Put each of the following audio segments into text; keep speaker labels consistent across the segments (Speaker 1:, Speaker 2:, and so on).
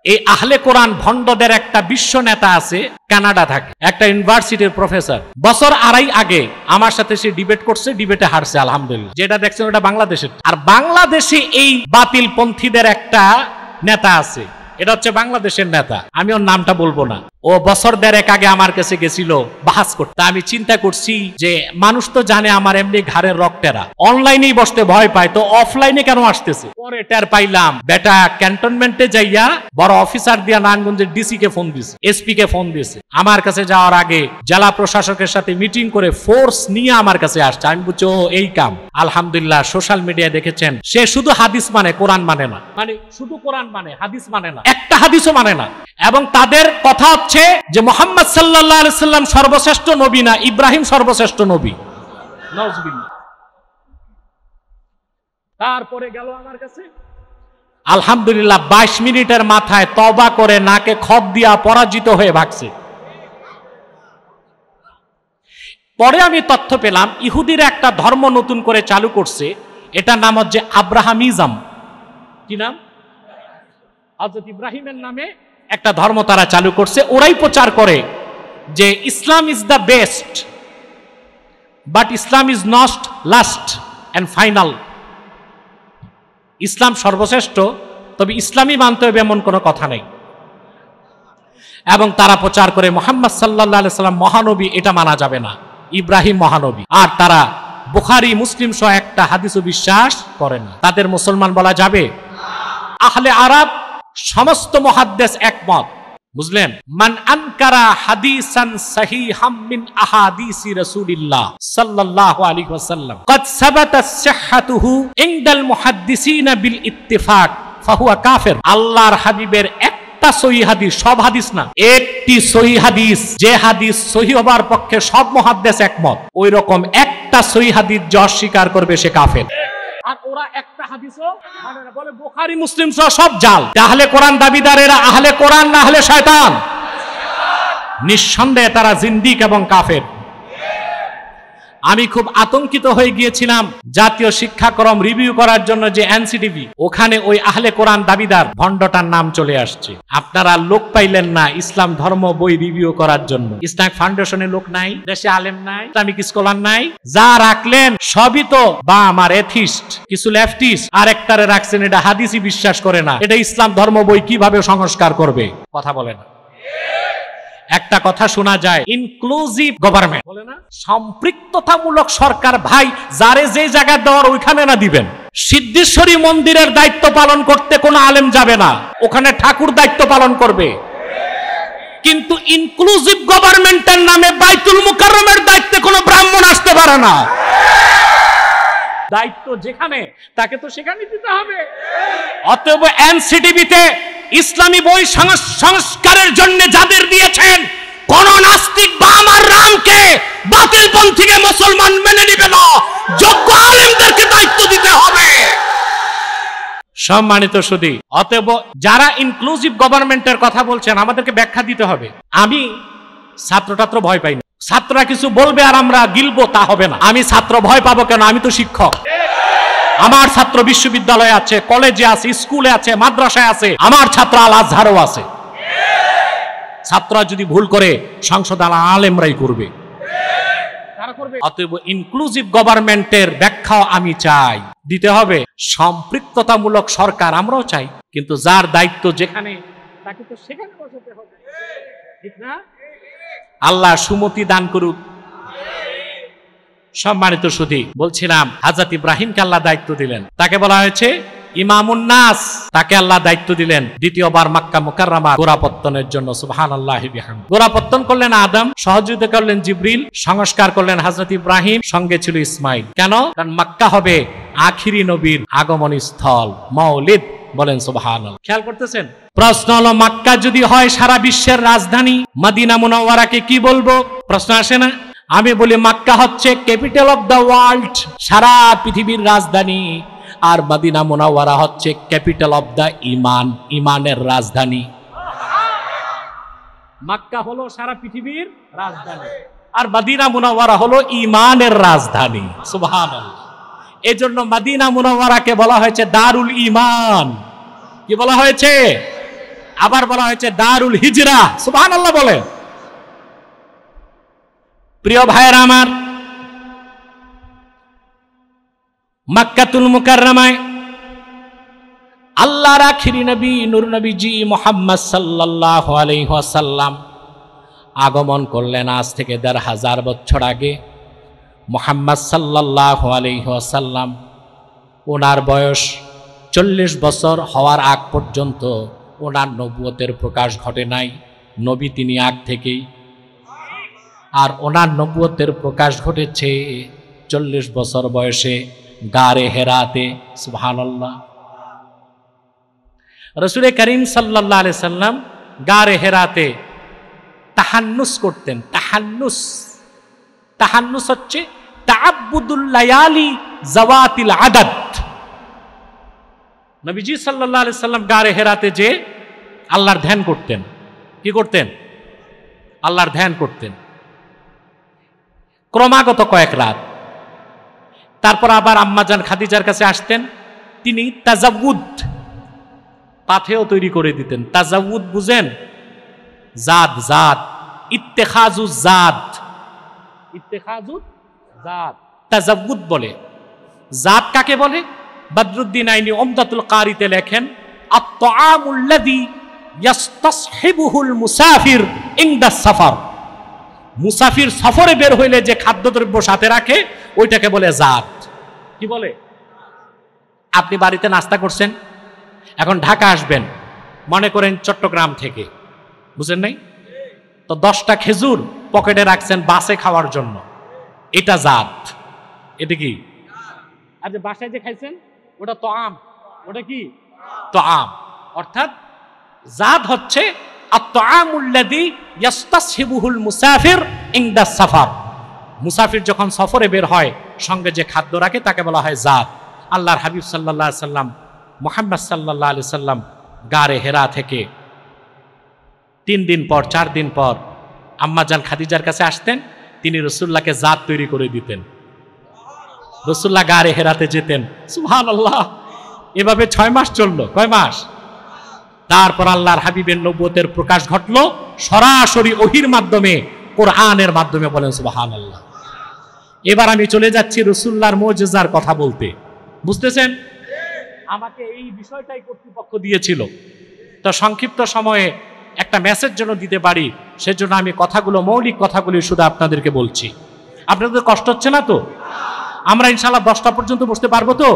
Speaker 1: এই আহলে কোরআন ভণ্ডদের একটা বিশ্ব নেতা আছে, কানাডা থাকে, একটা ইউনিভার্সিটির প্রফেসর। বছর আড়াই আগে আমার সাথে সে ডিবেট করছে, ডিবেটে হারছে আলহামদুলিল্লাহ। যেটা দেখছেন ওটা বাংলাদেশের। আর বাংলাদেশে এই বাতিল পন্থীদের একটা নেতা আছে, এটা হচ্ছে বাংলাদেশের নেতা, আমি ওর নামটা বলবো না। ও বছর দেড়েক আগে আমার কাছে গেছিল বাহাস করতে। আমি চিন্তা করছি যে মানুষ তো জানে আমার এমনি ঘাড়ের রক্তেরা, অনলাইনেই বসতে ভয় পায়, তো অফলাইনে কেন আসতেছে? পরে টের পাইলাম বেটা ক্যান্টনমেন্টে যাইয়া বড় অফিসার দিয়া নারায়ণগঞ্জের ডিসি কে ফোন দিছে, এসপি কে ফোন দিছে। আমার কাছে যাওয়ার আগে জেলা প্রশাসকের সাথে মিটিং করে ফোর্স নিয়ে আমার কাছে আসছে। আমি বুঝছি ও এই কাম। আলহামদুলিল্লাহ সোশ্যাল মিডিয়ায় দেখেছেন সে শুধু হাদিস মানে, কোরআন মানে না, মানে শুধু কোরআন মানে, হাদিস মানে না, একটা হাদিসও মানে না। এবং তাদের কথা হচ্ছে যে মুহাম্মদ সাল্লাল্লাহু আলাইহি সাল্লাম সর্বশ্রেষ্ঠ নবী না, ইব্রাহিম সর্বশ্রেষ্ঠ নবী। নাউজুবিল্লাহ। তারপরে গেল আমার কাছে, আলহামদুলিল্লাহ 22 মিনিটের মাথায় তওবা করে নাকে খত দিয়া পরাজিত হয়ে ভাগছে। পরে আমি তথ্য পেলাম ইহুদিরা একটা ধর্ম নতুন করে চালু করছে, এটার নাম হচ্ছে আব্রাহামিজম। কি নাম? হযরত ইব্রাহিমের নামে একটা ধর্ম তারা চালু করছে। ওরাই প্রচার করে যে Islam is the best, but Islam is not last and final. ইসলাম সর্বশ্রেষ্ঠ, তবে ইসলামই মানতে হবে এমন কোনো কথা নেই। এবং তারা প্রচার করে মুহাম্মদ সাল্লাল্লাহু আলাইহি সাল্লাম মহানবী, এটা মানা যাবে না, ইব্রাহিম মহানবী। আর তারা বুখারী মুসলিম সহ একটা হাদিসও বিশ্বাস করে না। তাদের মুসলমান বলা যাবে? আহলে আরব সমস্ত মুহাদ্দিস একমত, বুঝলেন? মান আনকারা হাদিসান সহিহাম মিন আহাদিসি রাসূলিল্লাহ সাল্লাল্লাহু আলাইহি ওয়াসাল্লাম ক্বাদ সাবাতাত সিহহাতুহু ইনদাল মুহাদ্দিসিনা বিল ইত্তিফাক ফাহুয়া কাফির। আল্লাহর হাবিবের একটা সহিহ হাদিস, সব হাদিস না, একটি সহিহ হাদিস, যে হাদিস সহিহ হবার পক্ষে সব মুহাদ্দিস একমত, ওই রকম একটা সহিহ হাদিস যে অস্বীকার করবে সে কাফের। আর ওরা একটা হাদিসও মানে না, বলে বুখারী মুসলিম সহ সব জাল। আহলে কোরআন দাবিদার এরা আহলে কোরআন না আহলে শয়তান? নিঃসন্দেহে তারা জিন্দিক এবং কাফের। আমি খুব আতঙ্কিত হয়ে গিয়েছিলাম জাতীয় শিক্ষাক্রম রিভিউ করার জন্য, যে এনসিটিভি, ওখানে ওই আহলে কোরআন দাবিদার ভণ্ডটার নাম চলে আসছে। আপনারা লোক পাইলেন না ইসলাম ধর্ম বই রিভিউ করার জন্য। ইসলামিক ফাউন্ডেশনে লোক নাই, দেশে আলেম নাই, ইসলামিক স্কলার নাই, যা রাখলেন সবই তো বাম আর এথিস্ট, কিছু লেফটিস্ট, আর একটারে রাখছেন এটা হাদিসই বিশ্বাস করে না, এটা ইসলাম ধর্ম বই কিভাবে সংস্কার করবে? কথা বলে না। একটা কথা শোনা যায়, ইনক্লুসিভ গভর্নমেন্ট বলে না, সম্পৃক্ততামূলক সরকার। ভাই, যারে যে জায়গা দেওয়ার ওইখানে না দিবেন। সিদ্ধেশ্বরী মন্দিরের দায়িত্ব পালন করতে কোনো আলেম যাবে না, ওখানে ঠাকুর দায়িত্ব পালন করবে। কিন্তু ইনক্লুসিভ গভর্নমেন্টের নামে বাইতুল মুকাররমের দায়িত্বে কোনো ব্রাহ্মণ আসতে পারে না। দায়িত্ব যেখানে, তাকে তো সেখানে দিতে হবে। অতএব এনসিটিভিতে ইসলামী বই সংস্কারের জন্য যাদের দিয়েছেন, কোন নাস্তিক বা আমার রামকে, বাতিলপন্থীকে মুসলমান মেনে নিবে না, যোগ্য আলেমদেরকে দায়িত্ব দিতে হবে। সম্মানিত সুধী, অতএব যারা ইনক্লুসিভ গভর্নমেন্টের কথা বলছেন আমাদেরকে ব্যাখ্যা দিতে হবে। আমি ছাত্র ভয় পাই না, ছাত্ররা কিছু বলবে আর আমরা গিলবো, তা হবে না। আমি ছাত্র ভয় পাবো কেন? আমি তো শিক্ষক। আমার ছাত্র বিশ্ববিদ্যালয়ে আছে, কলেজে আছে, স্কুলে আছে, মাদ্রাসায় আছে, আমার ছাত্র আল আজহারও আছে। ছাত্ররা যদি ভুল করে সংশোধন আলেমরাই করবে। অতএব ইনক্লুসিভ গভর্নমেন্টের ব্যাখ্যাও আমি চাই, দিতে হবে। সম্পৃক্ততামূলক সরকার আমরাও চাই, কিন্তু যার দায়িত্ব যেখানে, তাকে তো সেখানে বসাতে হবে, ঠিক না? আল্লাহ সুমতি দান করুক। সম্মানিত সুধী, বলছিলাম হযরত ইব্রাহিমকে আল্লাহ দায়িত্ব দিলেন, তাকে বলা হয়েছে ইমামুন নাস, তাকে আল্লাহ দায়িত্ব দিলেন দ্বিতীয়বার মক্কা মুকাররমা গোড়াপত্তনের জন্য। সুবহানাল্লাহি বিহামদিহি। গোড়াপত্তন করলেন আদম, সহযোগিতা করলেন জিবরিল, সংস্কার করলেন হযরত ইব্রাহিম, সঙ্গে ছিল ইসমাইল। কেন? কারণ মক্কা হবে আখিরি নবীর আগমন স্থল, মৌলিদ। বলেন সুবহানাল্লাহ। খেয়াল করতেছেন? প্রশ্ন হলো, মক্কা যদি হয় সারা বিশ্বের রাজধানী, মদিনা মুনাওয়ারাকে কি বলবো? প্রশ্ন আসে না? আমি বলি মক্কা হচ্ছে ক্যাপিটাল অফ দ্য ওয়ার্ল্ড, সারা পৃথিবীর রাজধানী, আর মদিনা মুনাওয়ারা হচ্ছে ক্যাপিটাল অফ দ্য ঈমান, ঈমানের রাজধানী। মক্কা হলো সারা পৃথিবীর রাজধানী, আর মদিনা মুনাওয়ারা হলো ঈমানের রাজধানী। সুবহানাল্লাহ। এজন্য মদিনা মুনাওয়ারাকে বলা হয়েছে দারুল ঈমান। কি বলা হয়েছে? আবার বলা হয়েছে দারুল হিজরা। সুবহানাল্লাহ বলে। প্রিয় ভাইয়েরা আমার, মক্কাতুল মুকাররমায় আল্লাহর আখিরি নবী নূর নবীজি মুহাম্মদ সাল্লাল্লাহু আলাইহি ওয়াসাল্লাম আগমন করলেন আজ থেকে ১৫০০ বছর আগে। মুহাম্মদ সাল্লাল্লাহু আলাইহি ওয়াসাল্লাম ওনার বয়স ৪০ বছর হওয়ার আগ পর্যন্ত ওনার নবুয়তের প্রকাশ ঘটে নাই। নবী তিনি আগ থেকেই, আর ওনার নবুয়তের প্রকাশ ঘটেছে ৪০ বছর বয়সে গারে হেরাতে। সুবহানাল্লাহ। রাসূল করিম সাল্লাল্লাহু আলাইহি সাল্লাম গারে হেরাতে তাহান্নুস করতেন। তাহান্নুস হচ্ছে তাআব্বুদুল লায়ালি যাওয়াতিল আদাদ। নবীজি সাল্লাল্লাহু আলাইহি সাল্লাম গারে হেরাতে যে আল্লাহর ধ্যান করতেন। কি করতেন? আল্লাহর ধ্যান করতেন ক্রমাগত কয়েক রাত। তারপর আবার আম্মাজান খাদিজার কাছে আসতেন। তিনি তাজাউদ পাথেও তৈরি করে দিতেন। তাজাউদ বুঝেন? জাদ, ইত্তেখাজু জাদ, তাজাউদ বলে। জাদ কাকে বলে? বদরুদ্দিন আইনি উমদাতুল কারিতে লেখেন, আত-তাআমুল্লাযী ইয়াসতাসহিবুহুল মুসাফির ইনদাস সাফার। মুসাফির সফরে বের হইলে যে খাদ্যদ্রব্য সাথে রাখে ওইটাকে বলে জাদ। কি বলে? আপনি বাড়িতে নাস্তা করছেন, এখন ঢাকা আসবেন, মনে করেন চট্টগ্রাম থেকে, বুঝেন নাই? তো 10টা খেজুর পকেটে রাখছেন বাসে খাওয়ার জন্য, এটা জাদ। এটা কি? আর যে বাসায় যে খাইছেন ওটা তো আম। ওটা কি? তো আম। অর্থাৎ জাদ হচ্ছে আত-তাআমুল্লাযী ইয়াসতাসহিবুহুল মুসাফির ইনদাস সাফার। মুসাফির যখন সফরে বের হয় সঙ্গে যে খাদ্য রাখে তাকে বলা হয় জাদ। আল্লাহর হাবিব সাল্লাল্লাহু আলাইহি সাল্লাম, মুহাম্মদ সাল্লাল্লাহু আলাইহি সাল্লাম গারে হেরা থেকে 3 দিন পর 4 দিন পর আম্মাজান খাদিজার কাছে আসতেন। তিনি রাসূলুল্লাহকে জাদ তৈরি করে দিতেন। রাসূলুল্লাহ গারে হেরাতে যেতেন। সুবহানাল্লাহ। এভাবে 6 মাস চললো। কয় মাস? তারপর আল্লাহর হাবিবের নবুয়তের প্রকাশ ঘটলো সরাসরি ওহীর মাধ্যমে, কোরআনের মাধ্যমে। বলেন সুবহানাল্লাহ। এবার আমি চলে যাচ্ছি রাসূলুল্লাহর মুজিজার কথা বলতে। বুঝতেছেন? আমাকে এই বিষয়টাই কর্তৃপক্ষ দিয়েছিল। তো সংক্ষিপ্ত সময়ে একটা মেসেজ যেন দিতে পারি সেজন্য আমি কথাগুলো, মৌলিক কথাগুলি শুধু আপনাদেরকে বলছি। আপনাদের কষ্ট হচ্ছে না তো? আমরা ইনশাআল্লাহ 10টা পর্যন্ত বসতে পারবো তো?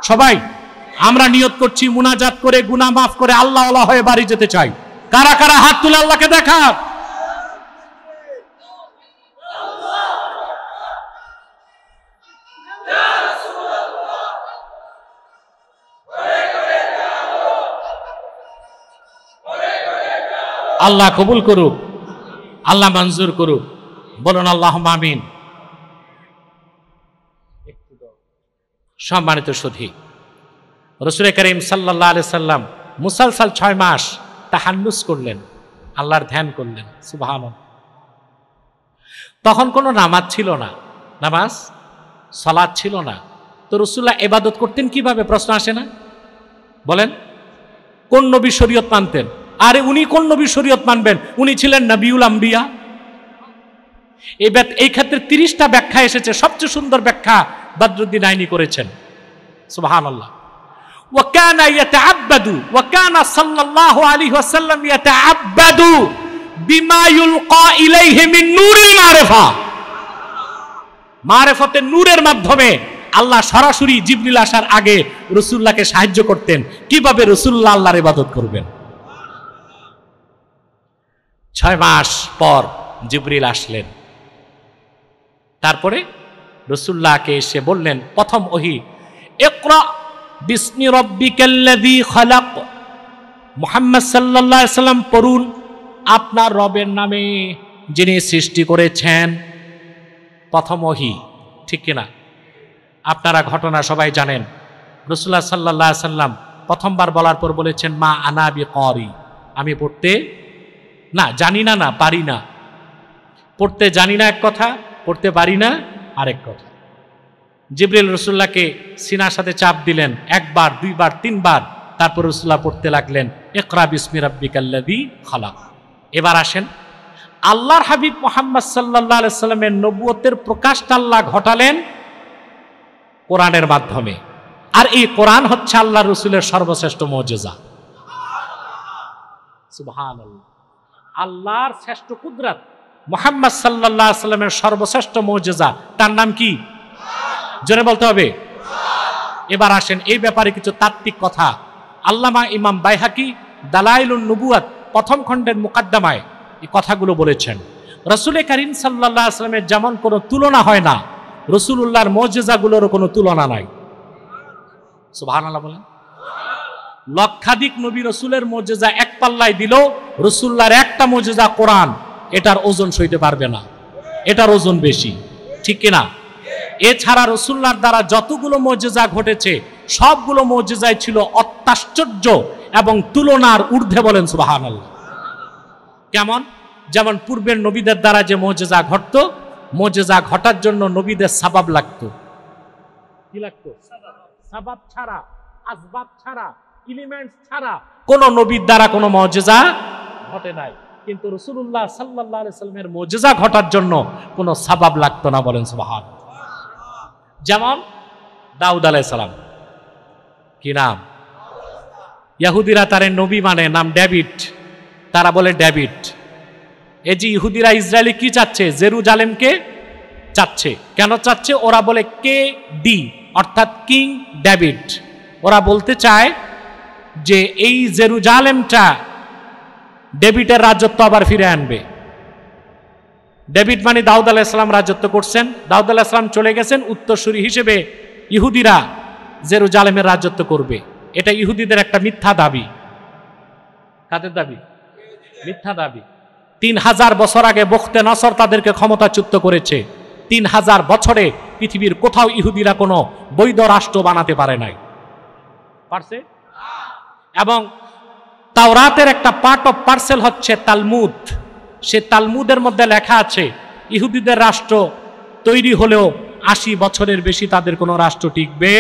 Speaker 1: সবাই আমরা নিয়ত করছি মুনাজাত করে গুনাহ মাফ করে আল্লাহ ওয়ালা হয়ে বাড়ি যেতে চাই। কারা কারা হাত তুলে আল্লাহকে দেখা? আল্লাহ কবুল করুক, আল্লাহ মঞ্জুর করুক। বলুন আল্লাহুম্মা আমিন। সম্মানিত সুধী, রাসূল করিম সাল্লাল্লাহু আলাইহি সাল্লাম মুসালসাল 6 মাস তাহান্নুস করলেন, আল্লাহর ধ্যান করলেন। সুবহানাল্লাহ। তখন কোনো নামাজ ছিল না, নামাজ সালাত ছিল না। তো রাসূলুল্লাহ ইবাদত করতেন কিভাবে? প্রশ্ন আসে না? বলেন, কোন নবী শরীয়ত মানতেন? আরে উনি কোন নবী শরীয়ত মানবেন? উনি ছিলেন নবিউল আম্বিয়া। এই ক্ষেত্রে 30টা ব্যাখ্যা এসেছে। সবচেয়ে সুন্দর ব্যাখ্যা বদরুদ্দিন আইনি করেছেন। সুবহানাল্লাহ। ওয়া কানা ইয়াতাআব্বাদু ওয়া কানা সাল্লাল্লাহু আলাইহি ওয়াসাল্লাম ইয়াতাআব্বাদু বিমা ইউলকা ইলাইহি মিন নূরিল মারিফা। মারিফাতের নূরের মাধ্যমে আল্লাহ সরাসরি জিবরিল আসার আগে রাসূলুল্লাহকে সাহায্য করতেন কিভাবে রাসূলুল্লাহ আল্লাহর ইবাদত করবেন। 6 মাস পর জিবরিল আসলেন। তারপরে রাসূলুল্লাহকে এসে বললেন, প্রথম ওহী, ইকরা বিসমি রাব্বিকাল্লাযী খালাক। মুহাম্মদ সাল্লাল্লাহু আলাইহি সাল্লাম পড়ুন আপনার রবের নামে যিনি সৃষ্টি করেছেন। প্রথম ওহী, ঠিক কিনা? আপনারা ঘটনা সবাই জানেন। রাসূলুল্লাহ সাল্লাল্লাহু আলাইহি সাল্লাম প্রথমবার বলার পর বলেছেন, মা আনা বিকারি, আমি পড়তে না জানি না, না পারি না। পড়তে জানি না এক কথা, পড়তে পারি না আরেক কথা। জিবরিল রাসূলুল্লাহকে সিনার সাথে চাপ দিলেন, 1 বার 2 বার 3 বার। তারপর রাসূলুল্লাহ পড়তে লাগলেন ইকরা বিসমি রাব্বিকাল্লাযী খালাক। এবার আসেন, আল্লাহর হাবিব মুহাম্মদ সাল্লাল্লাহু আলাইহি সাল্লামের নবুয়তের প্রকাশটা আল্লাহ ঘটালেন কোরআনের মাধ্যমে। আর এই কোরআন হচ্ছে আল্লাহর রাসূলের সর্বশ্রেষ্ঠ মুজিজা। সুবহানাল্লাহ। আল্লাহর শ্রেষ্ঠ কুদরত মুহাম্মদ সাল্লাল্লাহু আলাইহি সাল্লামের সর্বশ্রেষ্ঠ মুজিজা, তার নাম কি? জোরে বলতে হবে। এবার আসেন, এই ব্যাপারে কিছু তাত্ত্বিক কথা আল্লামা ইমাম বাইহাকি দালাইলুন নবুয়াত প্রথম খণ্ডের মুকাদ্দমায় এই কথাগুলো বলেছেন। রাসূল কারীম সাল্লাল্লাহু আলাইহি সাল্লামের যেমন কোনো তুলনা হয় না, রাসূলুল্লাহর মুজিজাগুলোরও কোনো তুলনা নাই। সুবহানাল্লাহ বলেন। লক্ষাধিক নবী রাসূলের মুজিজা এক পাল্লায় দিল, রাসূলুল্লাহর একটা মুজিজা কোরআন, এটার ওজন সইতে পারবে না, এটার ওজন বেশি, ঠিক কিনা? এছাড়া রাসূলুল্লাহর দ্বারা যতগুলো মুজিজা ঘটেছে সবগুলো মুজিজাই ছিল অত্যাশ্চর্য এবং তুলনার ঊর্ধ্বে, বলেন সুবহানাল্লাহ। কেমন? যেমন পূর্বের নবীদের দ্বারা যে মুজিজা ঘটতো, মুজিজা ঘটার জন্য নবীদের সাবাব লাগতো। কি লাগতো? সাবাব ছাড়া, আসবাব ছাড়া, এলিমেন্টস ছাড়া কোন নবীর দ্বারা কোনো মুজিজা ঘটে নাই। কিন্তু রাসূলুল্লাহ সাল্লাল্লাহু আলাইহি সাল্লামের মুজিজা ঘটার জন্য কোনো সাবাব লাগতো না, বলেন সুবহানাল্লাহ। যেমন দাউদ আলাইহিস সালাম, কি নাম? ইহুদিরা তারে নবী মানে নাম ডেভিড, তারা বলে ডেভিড। এই যে ইহুদিরা ইসরায়েলি কি চাচ্ছে? জেরুজালেমকে চাচ্ছে। কেন চাচ্ছে? ওরা বলে কে ডি, অর্থাৎ কিং ডেভিড। ওরা বলতে চায় যে এই জেরুজালেমটা ডেভিডের রাজত্ব আবার ফিরে আনবে। ডেভিড মানে দাউদ আলাইহিস সালাম রাজত্ব করছেন, দাউদ আলাইহিস সালাম চলে গেছেন, উত্তরসূরি হিসেবে ইহুদিরা জেরুজালেমের রাজত্ব করবে। এটা ইহুদিদের একটা মিথ্যা দাবি। কাদের দাবি? মিথ্যা দাবি। 3000 বছর আগে বখতে নসর তাদেরকে ক্ষমতাচ্যুত করেছে। 3000 বছরে পৃথিবীর কোথাও ইহুদিরা কোনো বৈধ রাষ্ট্র বানাতে পারে নাই, পারছে? এবং তাওরাতের একটা পার্ট অফ পার্সেল হচ্ছে তালমুদ। সে তালমুদের মধ্যে লেখা আছে ইহুদিদের রাষ্ট্র তৈরি হলেও 80 বছরের বেশি তাদের কোনো রাষ্ট্র টিকবে।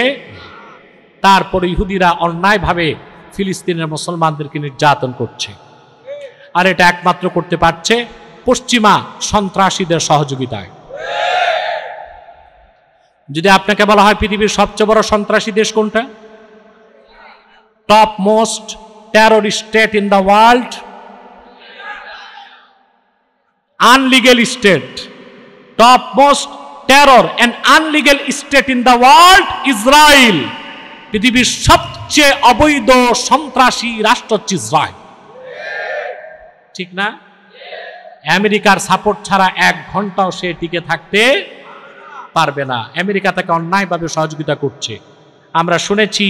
Speaker 1: তারপরে ইহুদিরা অন্যায়ভাবে ফিলিস্তিনের মুসলমানদেরকে নির্যাতন করছে। আর এটা একমাত্র করতে পারছে পশ্চিমা সন্ত্রাসীদের সহযোগিতায়। যদি আপনাকে বলা হয় পৃথিবীর সবচেয়ে বড় সন্ত্রাসী দেশ কোনটা? Top most terrorist state in the world, unlegal state, topmost terror and unlegal state in the world, Israel. পৃথিবীর সবচেয়ে অবৈধ সন্ত্রাসী রাষ্ট্র হচ্ছে ইসরায়েল, ঠিক না? আমেরিকার সাপোর্ট ছাড়া 1 ঘন্টাও সে টিকে থাকতে পারবে না। আমেরিকা তাকে অন্যায়ভাবে সহযোগিতা করছে। আমরা শুনেছি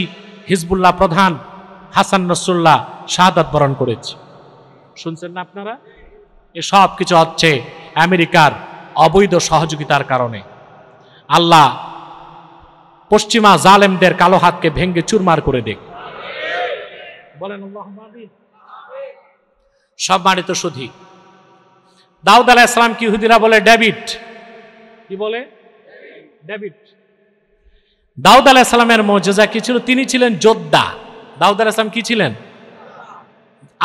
Speaker 1: হিজবুল্লাহ প্রধান হাসান নাসরুল্লাহ শাহাদাত বরণ করেছে, শুনছেন না আপনারা? এসব কিছু হচ্ছে আমেরিকার অবৈধ সহযোগিতার কারণে। আল্লাহ পশ্চিমা জালেমদের কালো হাতকে ভেঙ্গে চুরমার করে দেখ, বলেন আল্লাহুম্মা আমিন। সম্মানিত সুধী, দাউদ আলাইহিস সালাম কি ইহুদিরা বলে ডেভিড, কি বলে? ডেভিড। দাউদ আলাইহিস সালামের মুজিজা কি ছিল? তিনি ছিলেন যোদ্ধা। দাউদ আলাইহিস সালাম কি ছিলেন?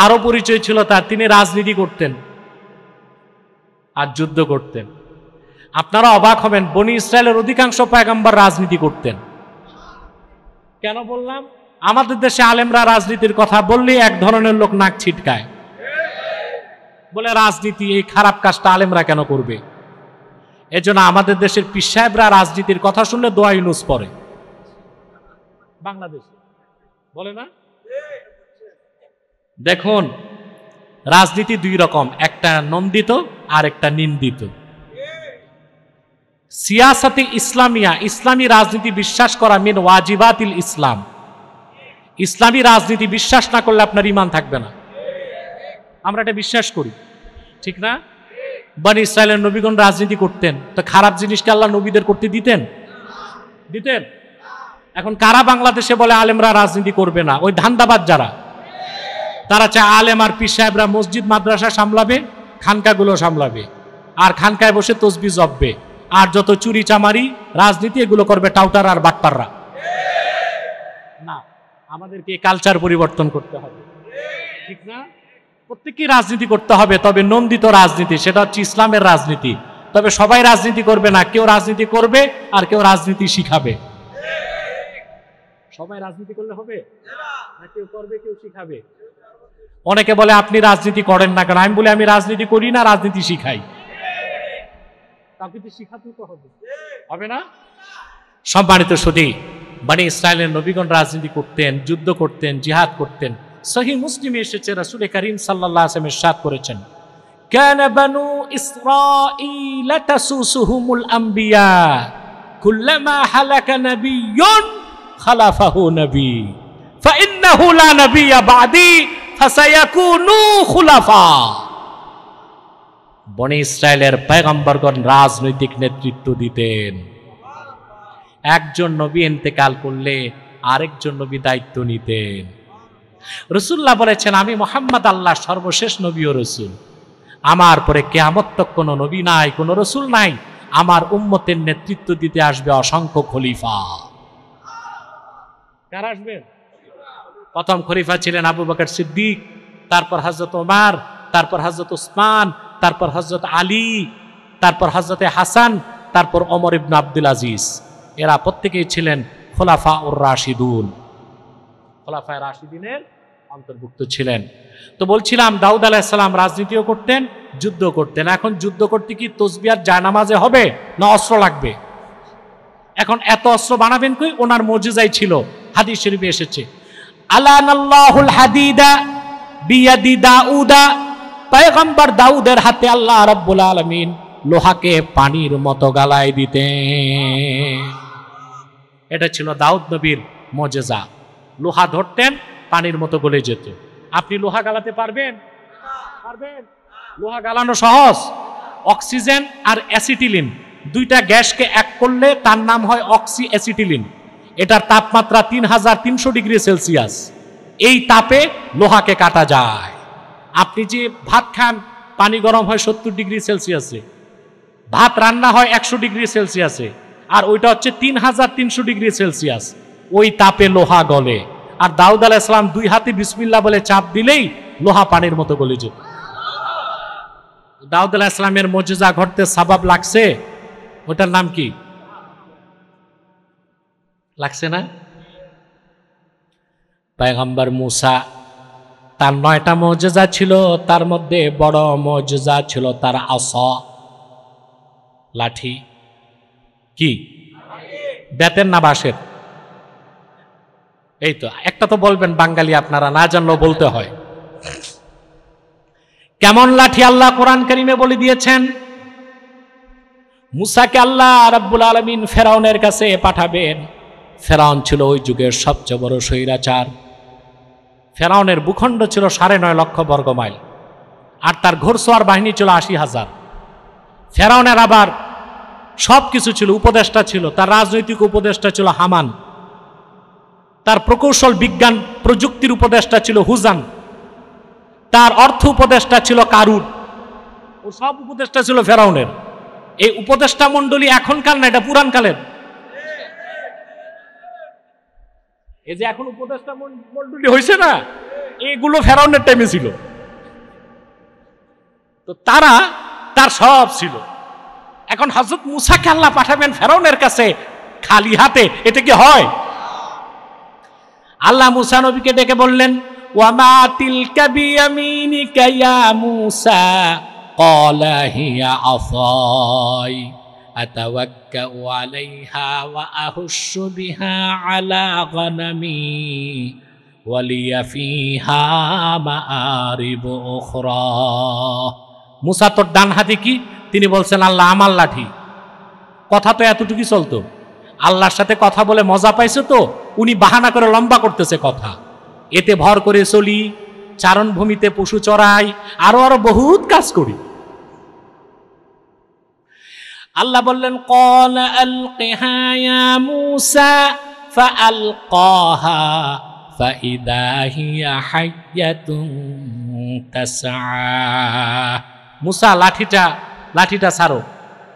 Speaker 1: আরো পরিচয় ছিল তার, তিনি রাজনীতি করতেন আর যুদ্ধ করতেন। আপনারা অবাক হবেন, বনি ইসরায়েলের অধিকাংশ পয়গম্বর রাজনীতি করতেন। কেন বললাম? আমাদের দেশে আলেমরা রাজনীতির কথা বললে এক ধরনের লোক নাক ছিটকায়, বলে রাজনীতি এই খারাপ কাজটা আলেমরা কেন করবে? এজন্য আমাদের দেশের পীর সাহেবরা রাজনীতির কথা শুনলে দোয়া ইউনুস পড়ে। বাংলাদেশে বলে না? দেখুন, রাজনীতি 2 রকম, একটা নন্দিত আর একটা নিন্দিত। সিয়াসাতে ইসলামিয়া, ইসলামী রাজনীতি বিশ্বাস করা মিন ওয়াজিবাতিল ইসলাম। ইসলামী রাজনীতি বিশ্বাস না করলে আপনার ঈমান থাকবে না। আমরা এটা বিশ্বাস করি, ঠিক না? বনি ইসরায়েলের নবীগণ রাজনীতি করতেন, তো খারাপ জিনিসকে আল্লাহ নবীদের করতে দিতেন? দিতেন? এখন কারা বাংলাদেশে বলে আলেমরা রাজনীতি করবে না? ওই ধান্দাবাজ যারা, তারা চায় আলেম আর পীর সাহেবরা মসজিদ মাদ্রাসা সামলাবে, খানকাগুলো সামলাবে, আর খানকায় বসে তসবিহ জপবে, আর যত চুরি চামারি রাজনীতি এগুলো করবে টাউটার আর বাটপাররা। না, আমাদেরকে কালচার পরিবর্তন করতে হবে, ঠিক না? প্রত্যেকই রাজনীতি করতে হবে, তবে নন্দিত রাজনীতি, সেটা হচ্ছে ইসলামের রাজনীতি। তবে সবাই রাজনীতি করবে না, কেউ রাজনীতি করবে আর কেউ রাজনীতি শিখাবে। সবাই রাজনীতি করলে হবে না, কেউ করবে কেউ শিখাবে। অনেকে বলে আপনি রাজনীতি করেন না কেন? আমি বলি আমি রাজনীতি করি না, রাজনীতি শিখাই। কাউকে তো শিখাতে তো হবে, হবে না? সম্মানিত সুধী, বনি ইসরায়েলের নবীগণ রাজনীতি করতেন, যুদ্ধ করতেন, জিহাদ করতেন। সহিহ মুসলিমে এসেছে, রাসূল করিম সাল্লাল্লাহু আলাইহি ওয়াসাল্লাম ইরশাদ করেছেন, কানা বানু ইসরাঈল তাসুসুহুমুল আম্বিয়া কুল্লামা হালাকা নাবিয়্যুন খালাফাহু নবী ফাইন্নাহু লা নাবিয়্যা বা'দি ফাসায়াকুনু খুলাফা। বনি ইসরায়েলের পয়গম্বরগণ রাজনৈতিক নেতৃত্ব দিতেন। একজন নবী ইন্তেকাল করলে আরেকজন নবী দায়িত্ব নিতেন। রাসূলুল্লাহ বলেছেন, আমি মুহাম্মদ আল্লাহর সর্বশেষ নবী ও রাসূল, আমার পরে কিয়ামত তক কোনো নবী নাই, কোনো রাসূল নাই। আমার উম্মতের নেতৃত্ব দিতে আসবে অসংখ্য খলিফা। কারা আসবেন? প্রথম খলিফা ছিলেন আবু বকর সিদ্দিক, তারপর হযরত ওমর, তারপর হযরত উসমান, তারপর হযরত আলী, তারপর হযরত হাসান, তারপর ওমর ইবনে আব্দুল আজিজ। এরা প্রত্যেকেই ছিলেন খোলাফাউর রাশিদুন, খোলাফায়ে রাশিদিনের অন্তর্ভুক্ত ছিলেন। তো বলছিলাম, দাউদ আলাইহিস সালাম রাজনীতিও করতেন, যুদ্ধ করতেন। এখন যুদ্ধ করতে কি তসবিহ আর জায়নামাজে হবে, না অস্ত্র লাগবে? এখন এত অস্ত্র বানাবেন কই? ওনার মুজিজাই ছিল। হাদিস শরীফে এসেছে, আলানাল্লাহুল হাদিদা বিয়াদি দাউদা, পয়গম্বর দাউদের হাতে আল্লাহ রাব্বুল আলামিন লোহাকে পানির মতো গালায় দিতেন। এটা ছিল দাউদ নবীর মুজিজা। লোহা ধরতেন, পানির মতো গলে যেত। আপনি লোহা গালাতে পারবেন? পারবেন? লোহা গালানো সহজ। অক্সিজেন আর অ্যাসিটিলিন দুইটা গ্যাসকে এক করলে তার নাম হয় অক্সি অ্যাসিটিলিন। এটার তাপমাত্রা 3300 ডিগ্রি সেলসিয়াস। এই তাপে লোহাকে কাটা যায়। আপনি যে ভাত খান, পানি গরম হয় 70 ডিগ্রি সেলসিয়াসে, ভাত রান্না হয় 100 ডিগ্রি সেলসিয়াসে, আর ওইটা হচ্ছে 3300 ডিগ্রি সেলসিয়াস। ওই তাপে লোহা গলে। আর দাউদ আলাইহিস সালাম দুই হাতে বিসমিল্লাহ বলে চাপ দিলেই লোহা পানির মতো গলে যেত। দাউদ আলাইহিস সালামের মুজিজা ঘটতে সাবাব লাগছে, ওটার নাম কি? লাগছে না? পয়গম্বর মুসা, তার 9টা মুজিজা ছিল, তার মধ্যে বড় মুজিজা ছিল তার আসা, লাঠি। কি বেতের না বাঁশের? এই তো একটা তো বলবেন, বাঙালি আপনারা না জানলেও বলতে হয়। কেমন লাঠি আল্লাহ কোরআন কারীমে বলে দিয়েছেন। মুসাকে আল্লাহ রাব্বুল আলামিন ফেরাউনের কাছে পাঠাবেন। ফেরাউন ছিল ওই যুগের সবচেয়ে বড় স্বৈরাচার। ফেরাউনের ভূখণ্ড ছিল 9.5 লক্ষ বর্গ মাইল, আর তার ঘোড়সওয়ার বাহিনী ছিল 80,000। ফেরাউনের আবার সব কিছু ছিল, উপদেষ্টা ছিল, তার রাজনৈতিক উপদেষ্টা ছিল হামান, তার প্রকৌশল বিজ্ঞান প্রযুক্তির উপদেষ্টা ছিল হুজান, তার অর্থ উপদেষ্টা ছিল কারুন। ও সব উপদেষ্টা ছিল ফেরাউনের। এই উপদেষ্টা মণ্ডলী এখনকার না, এটা পুরান কালের। এই যে এখন উপদেষ্টা মণ্ডলী হয়েছে না, এগুলো ফেরাউনের টাইমে ছিল। তো তার সব ছিল। এখন হযরত মুসাকে আল্লাহ পাঠাবেন ফেরাউনের কাছে খালি হাতে, এটা কি হয়? আল্লাহ মুসা নবীকে ডেকে বললেন, ওয়ামা তিলকা বিয়ামিনিকা ইয়া মুসা ক্বালা হিয়া আসাই আতাওয়াক্কাউ আলাইহা ওয়া আহুশু বিহা আলা গনামি ওয়া লিয়া ফিহা মাআরিবু উখরা। মুসা, তোর ডান হাতে কি? তিনি বলছেন, আল্লাহ আমার লাঠি। কথা তো এতটুকুই চলতো। আল্লাহর সাথে কথা বলে মজা পাইছে তো উনি বাহানা করে লম্বা করতেছে কথা। এতে ভর করে চলি, চারণভূমিতে পশু চড়াই, আরো বহুত কাজ করি। আল্লাহ বললেন, ক্বালা আলকিহা ইয়া মূসা ফাআলকাহা ফাইদা হিয়া হাইয়াতুন তাসআ। মূসা, লাঠিটা ছাড়ো।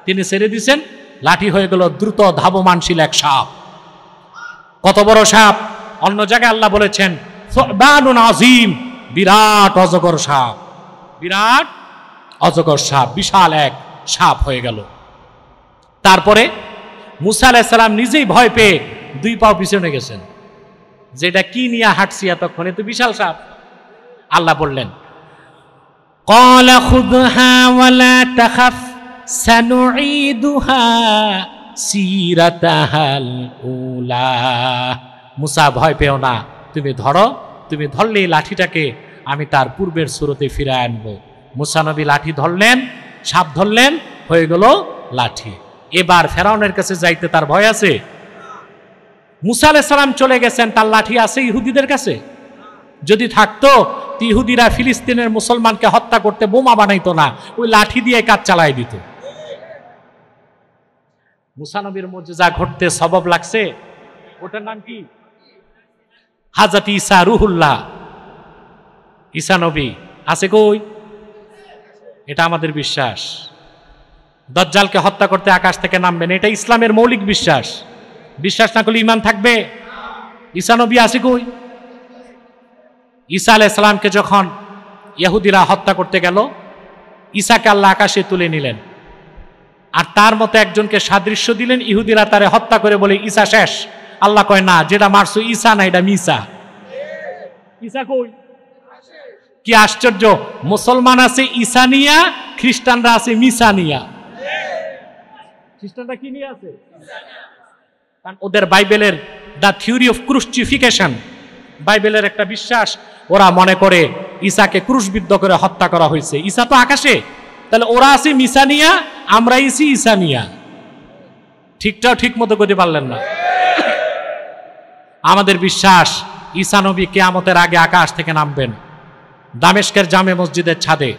Speaker 1: তিনি ছেড়ে দিয়েছেন, লাঠি হয়ে গেল দ্রুত ধাবমানশীল এক সাপ। কত বড় সাপ? অন্য জায়গায় আল্লাহ বলেছেন সুবহানুন আযীম, বিরাট অজগর সাপ, বিরাট অজগর সাপ, বিশাল এক সাপ হয়ে গেল। তারপরে মুসা আলাইহিস সালাম নিজেই ভয় পেয়ে 2 পা পিছনে গেছেন, যেটা কি নিয়ে হাঁটছি এতক্ষণে, তো বিশাল সাপ। আল্লাহ বললেন ক্বালা খুযহা ওয়ালা তাখাফ সানুঈদুহা সিরাতাহাল উলা। মুসা ভয় পেও না, তুমি ধরো, তুমি ধরলেই লাঠিটাকে আমি তার পূর্বের সুরতে ফিরে আনবো। মুসা নবী লাঠি ধরলেন, সাপ ধরলেন, হয়ে গেল লাঠি। এবার ফেরাউনের কাছে যাইতে তার ভয় আছে? মুসা আলাইহিস সালাম চলে গেছেন, তার লাঠি আছে ইহুদিদের কাছে? যদি থাকতো ইহুদিরা ফিলিস্তিনের মুসলমানকে হত্যা করতে বোমা বানাইতো না, ওই লাঠি দিয়ে কাজ চালাই দিত। মুসা নবীর মুজিজা ঘটতে সবব লাগছে, ওটার নাম কি? হযরত ঈসা রূহুল্লাহ, ঈসা নবী আছে কই? এটা আমাদের বিশ্বাস। দাজ্জালকে হত্যা করতে আকাশ থেকে নামবেন, এটা ইসলামের মৌলিক বিশ্বাস। বিশ্বাস না করলে ঈমান থাকবে? ঈসা নবী আছে কই? ঈসা আলাইহিস সালামকে যখন ইহুদিরা হত্যা করতে গেল, ঈসাকে আল্লাহ আকাশে তুলে নিলেন, আর তার মতো একজনকে সাদৃশ্য দিলেন। ইহুদিরা তারে হত্যা করে বলে ঈসা শেষ। আল্লাহ কয় না, যেটা মারছো ঈসা না, এটা মিসা। ঈসা কই? কি আশ্চর্য! মুসলমান আছে ঈসা নিয়া, খ্রিস্টানরা আছে মিসা নিয়া। খ্রিস্টানরা কি নিয়ে আছে? কারণ ওদের বাইবেলের দ্য থিওরি অফ ক্রুসিফিকেশন, বাইবেলের একটা বিশ্বাস, ওরা মনে করে ঈসাকে ক্রুশবিদ্ধ করে হত্যা করা হয়েছে। ঈসা তো আকাশে, তাহলে ওরা আছে মিসা নিয়া, আমরা আছি ঈসা নিয়া। ঠিকটাও ঠিক মতো করতে পারলেন না। আমাদের বিশ্বাস ঈসা নবী কিয়ামতের আগে আকাশ থেকে নামবেন, দামেস্কের জামে মসজিদের ছাদে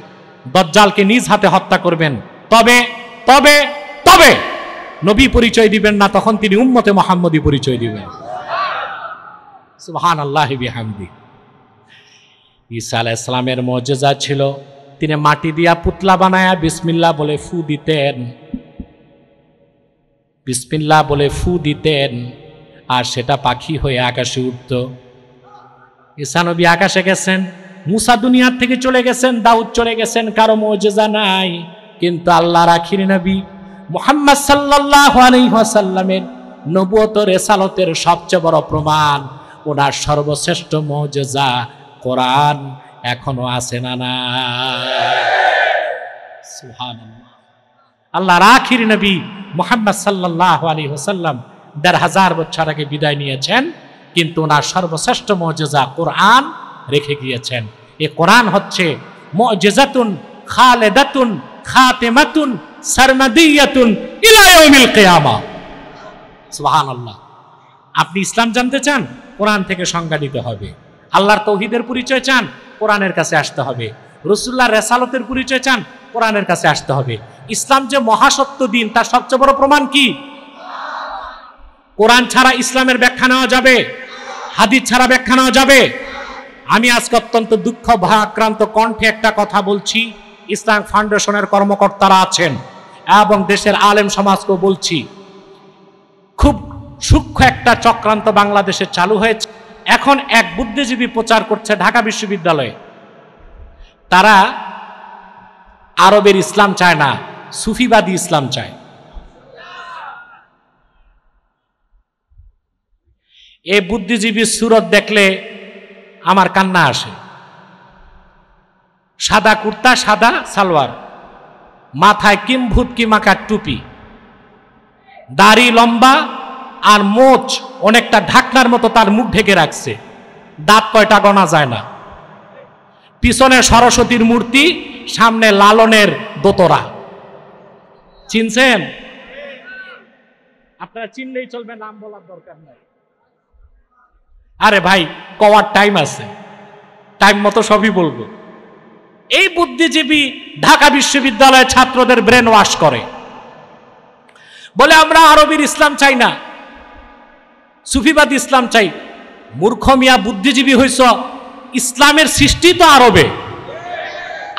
Speaker 1: দাজ্জালকে নিজ হাতে হত্যা করবেন। তবে তবে তবে নবী পরিচয় দিবেন না, তখন তিনি উম্মতে মুহাম্মদী পরিচয় দিবেন। সুবহানাল্লাহি বিহামদি। ঈসা আলাইহিস সালামের মুজিজা ছিল, তিনি মাটি দিয়া পুতলা বানায়া বিসমিল্লাহ বলে ফু দিতেন, বিসমিল্লাহ বলে ফু দিতেন, আর সেটা পাখি হয়ে আকাশে উঠত। ঈসা নবী আকাশে গেছেন, মুসা দুনিয়ার থেকে চলে গেছেন, দাউদ চলে গেছেন, কারো মুজিজা নাই। কিন্তু আল্লাহর আখির নবী মুহাম্মদ সাল্লাল্লাহু আলাইহি ওয়াসাল্লামের নবুয়ত রিসালাতের সবচেয়ে বড় প্রমাণ, ওনার সর্বশ্রেষ্ঠ মুজিজা কোরআন এখনো আছে না? না, সুবহানাল্লাহ। আল্লাহর আখির নবী মুহাম্মদ সাল্লাল্লাহু আলাইহি ওয়াসাল্লাম ১৫০০ বছর আগে বিদায় নিয়েছেন, কিন্তু ওনার সর্বশ্রেষ্ঠ মুজিজা কোরআন রেখে গিয়েছেন। এই কোরআন হচ্ছে মুজিজাতুন খালিদাতুন খাতিমাতুন সারমাদিয়াতুন ইলা ইয়াউমিল কিয়ামা। সুবহানাল্লাহ। আপনি ইসলাম জানতে চান, কোরআন থেকে সংজ্ঞা দিতে হবে। আল্লাহর তৌহিদের পরিচয় চান, কোরআনের কাছে আসতে হবে। রাসূলুল্লাহর রিসালাতের পরিচয় চান, কোরআনের কাছে আসতে হবে। ইসলাম যে মহাসত্য দিন, তার সবচেয়ে বড় প্রমাণ কি? কোরআন ছাড়া ইসলামের ব্যাখ্যা নেওয়া যাবে? হাদিস ছাড়া ব্যাখ্যা নেওয়া যাবে? আমি আজকে অত্যন্ত দুঃখ ভারাক্রান্ত কণ্ঠে একটা কথা বলছি, ইসলাম ফাউন্ডেশনের কর্মকর্তারা আছেন এবং দেশের আলেম সমাজকেও বলছি, খুব সূক্ষ্ম একটা চক্রান্ত বাংলাদেশে চালু হয়েছে। এখন এক বুদ্ধিজীবী প্রচার করছে ঢাকা বিশ্ববিদ্যালয়ে, তারা আরবের ইসলাম চায় না, সুফিবাদী ইসলাম চায়। এই বুদ্ধিজীবীর সুরত দেখলে আমার কান্না আসে। সাদা কুর্তা, সাদা সালোয়ার, মাথায় কিম্ভূত কিমাকার টুপি, দাড়ি লম্বা, আর মোচ অনেকটা ঢাকনার মতো তার মুখ ঢেকে রাখছে, দাঁত কয়টা গোনা যায় না, পিছনে সরস্বতীর মূর্তি, সামনে লালনের দোতরা। চিনছেন? আপনারা চিনলেই চলবে, নাম বলার দরকার নাই। আরে ভাই, কওয়ার টাইম আছে, টাইম মতো সবই বলবো। এই বুদ্ধিজীবী ঢাকা বিশ্ববিদ্যালয়ের ছাত্রদের ব্রেন ওয়াশ করে, বলে আমরা আরবের ইসলাম চাই না, সুফিবাদী ইসলাম চাই। মূর্খ মিয়া, বুদ্ধিজীবী হইছ, ইসলামের সৃষ্টি তো আরবে,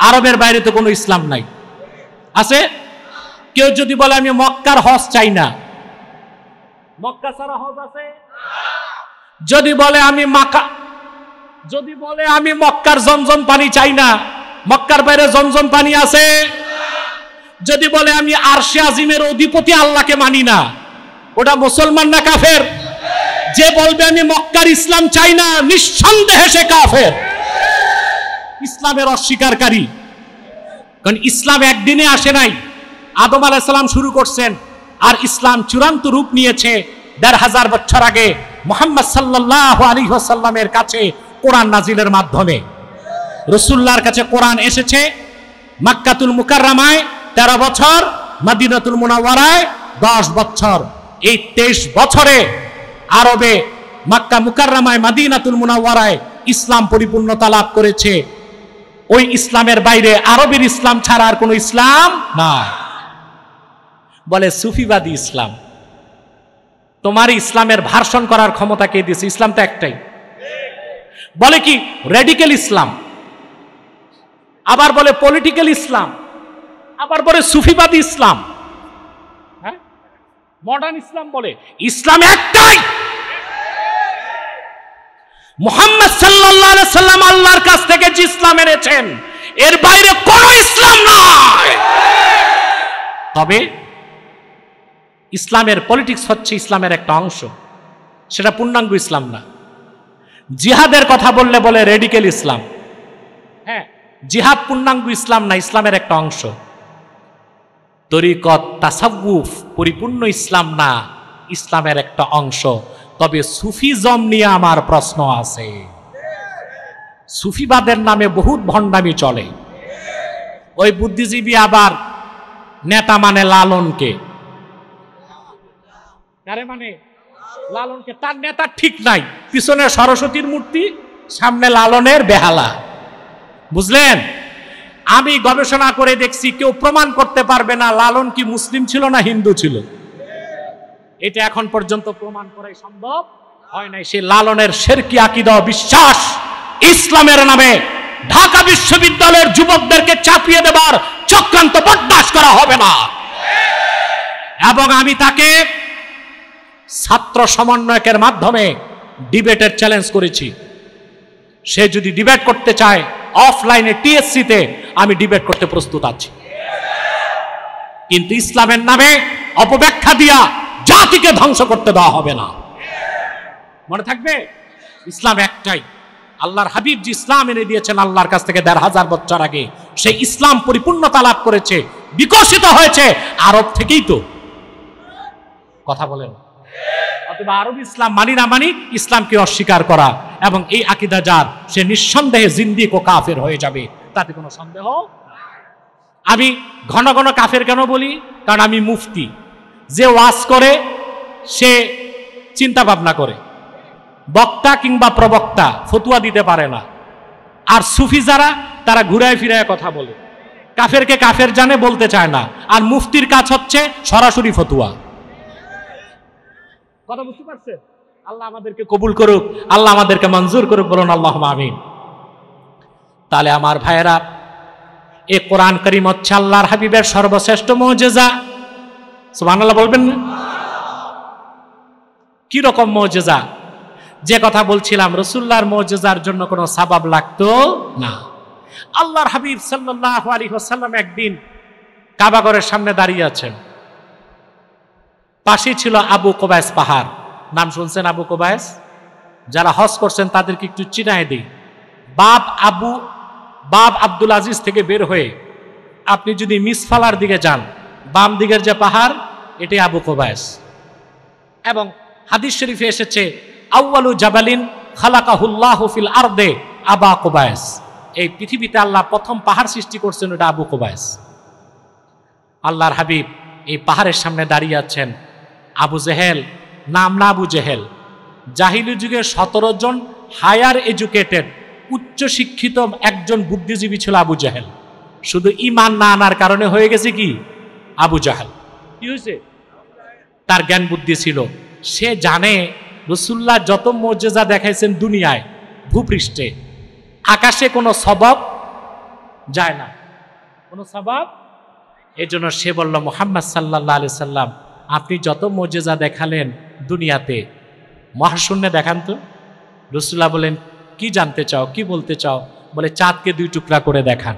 Speaker 1: আরবের বাইরে তো কোনো ইসলাম নাই। আছে? কেউ যদি বলে আমি মক্কার হজ চাই না, মক্কা ছাড়া হজ আছে? যদি বলে আমি মক্কার জমজম পানি চাই না, মক্কার বাইরে জমজম পানি আছে। যদি বলে আমি আরশে আজিমের অধিপতি আল্লাহকে মানি না, ওটা মুসলমান না কাফের? যে বলবে আমি মক্কার ইসলাম চাই না, নিঃসন্দেহে সে কাফের, ইসলামের অস্বীকারী। কারণ ইসলাম একদিনে আসে নাই। আদম আলাইহিস সালাম শুরু করছেন, আর ইসলাম চূড়ান্ত রূপ নিয়েছে ১৫০০ বছর আগে মুহাম্মদ সাল্লাল্লাহু আলাইহি ওয়াসাল্লামের কাছে কোরআন নাজিলের মাধ্যমে। রাসূলুল্লাহর কাছে কোরআন এসেছে মক্কাতুল মুকাররমায় ১৩ বছর, মদিনাতুল মুনাওয়ারায় ১০ বছর। এই ২৩ বছরে আরবে মক্কা মুকাররমায়, মদিনাতুল মুনাওয়ারায় ইসলাম পরিপূর্ণতা লাভ করেছে। ওই ইসলামের বাইরে আরবের ইসলাম ছাড়া আর কোনো ইসলাম নাই। বলে সুফিবাদী ইসলাম। তোমার ইসলামের ভার্সন করার ক্ষমতা কে দিয়েছে? ইসলাম তো একটাই। বলে কি রেডিক্যাল ইসলাম, আবার বলে পলিটিক্যাল ইসলাম, আবার বলে সুফিবাদী ইসলাম, হ্যাঁ মডার্ন ইসলাম। বলে ইসলাম একটাই। মুহাম্মদ সাল্লাল্লাহু আলাইহি সাল্লাম আল্লাহর কাছ থেকে যে ইসলাম এনেছেন, এর বাইরে কোনো ইসলাম নয়। তবে ইসলামের পলিটিক্স হচ্ছে ইসলামের একটা অংশ, সেটা পূর্ণাঙ্গ ইসলাম না। জিহাদের কথা বললে বলে রেডিক্যাল ইসলাম। হ্যাঁ, জিহাদ পূর্ণাঙ্গ ইসলাম না, ইসলামের একটা অংশ। তরিকত, তাসাউফ পরিপূর্ণ ইসলাম না, ইসলামের একটা অংশ। তবে সুফিজম নিয়ে আমার প্রশ্ন আছে। সুফিবাদের নামে বহুত ভণ্ডামি চলে। ওই বুদ্ধিজীবী আবার নেতা মানে লালনকে, কারে মানে? লালনকে। তার নেতা ঠিক নাই, পিছনে সরস্বতীর মূর্তি, সামনে লালনের বেহালা। বুঝলেন? আমি গবেষণা করে দেখছি, কেউ প্রমাণ করতে পারবে না লালন কি মুসলিম ছিল না হিন্দু ছিল। এটা এখন পর্যন্ত প্রমাণ করাই সম্ভব হয় নাই। সে লালনের শিরকি আকীদা বিশ্বাস ইসলামের নামে ঢাকা বিশ্ববিদ্যালয়ের যুবকদেরকে চাপিয়ে দেবার চক্রান্ত বরদাস্ত করা হবে না। এবং আমি তাকে ছাত্র সমন্বয়কের মাধ্যমে ডিবেটের চ্যালেঞ্জ করেছি। সে যদি ডিবেট করতে চায় অফলাইনে টিএসসিতে, আমি ডিবেট করতে প্রস্তুত আছি। কিন্তু ইসলামের নামে অপব্যাখ্যা দিয়া জাতিকে ধ্বংস করতে দেওয়া হবে না। মনে থাকবে, ইসলাম একটাই। আল্লাহর হাবিব যে ইসলাম এনে দিয়েছেন আল্লাহর কাছ থেকে ১৫০০ বছর আগে, সেই ইসলাম পরিপূর্ণতা লাভ করেছে, বিকশিত হয়েছে আরব থেকেই। তো কথা বলেন, অথবা আরব ইসলাম মানি না মানি, ইসলামকে অস্বীকার করা এবং এই আকীদা যার, সে নিঃসন্দেহে জিন্দিক ও কাফের হয়ে যাবে, তাতে কোনো সন্দেহ। আমি ঘন ঘন কাফের কেন বলি? কারণ আমি মুফতি। যে ওয়াজ করে সে চিন্তা ভাবনা করে, বক্তা কিংবা প্রবক্তা ফতুয়া দিতে পারে না। আর সুফি যারা, তারা ঘুরায় ফিরায় কথা বলে, কাফেরকে কাফের জানে বলতে চায় না। আর মুফতির কাজ হচ্ছে সরাসরি ফতুয়া। কথা বুঝতে পারছেন? আল্লাহ আমাদেরকে কবুল করুক, আল্লাহ আমাদেরকে মঞ্জুর করুক, বলুন আল্লাহুম্মা আমিন। তাহলে আমার ভাইয়েরা, এই কোরআন কারীম হচ্ছে আল্লাহর হাবিবের সর্বশ্রেষ্ঠ মুজিজা। সুবহানাল্লাহ বলবেন না? কি রকম মুজিজা? যে কথা বলছিলাম, রাসূলুল্লাহর মুজিজার জন্য কোনো সাবাব লাগতো না। আল্লাহর হাবিব সাল্লাল্লাহু আলাইহি ওয়াসাল্লাম একদিন কাবা ঘরের সামনে দাঁড়িয়ে আছেন। পাশে ছিল আবু কুবাইস পাহাড়। নাম শুনছেন আবু কুবাইস? যারা হজ করছেন তাদেরকে একটু চিনায় দিই। বাব আব্দুল আজিজ থেকে বের হয়ে আপনি যদি মিসফালার দিকে যান, বাম দিকের যে পাহাড়, এটি আবু কুবাইস। এবং হাদিস শরীফে এসেছে, আউয়ালু জাবালিন খালাকাহুল্লাহু ফিল আরদে আবা কুবাইস। এই পৃথিবীতে আল্লাহ প্রথম পাহাড় সৃষ্টি করছেন, ওটা আবু কুবাইস। আল্লাহর হাবিব এই পাহাড়ের সামনে দাঁড়িয়ে আছেন। আবু জেহেল, নাম না আবু জেহেল, জাহিলি যুগে 17 জন হায়ার এডুকেটেড, উচ্চ শিক্ষিত একজন বুদ্ধিজীবী ছিল আবু জেহেল। শুধু ঈমান না আনার কারণে হয়ে গেছে কি আবু জাহেল। কি হয়েছে? তার জ্ঞান বুদ্ধি ছিল। সে জানে রাসূলুল্লাহ যত মুজিজা দেখাইছেন দুনিয়ায়, ভূপৃষ্ঠে, আকাশে কোনো সবাব যায় না, কোনো সবাব। এই জন্য সে বলল, মুহাম্মদ সাল্লাল্লাহু আলাইহি সাল্লাম, আপনি যত মুজিজা দেখালেন দুনিয়াতে, মহাশূন্যে দেখান তো। রাসূলুল্লাহ বলেন, কি জানতে চাও, কি বলতে চাও? বলে, চাঁদকে 2 টুকরা করে দেখান।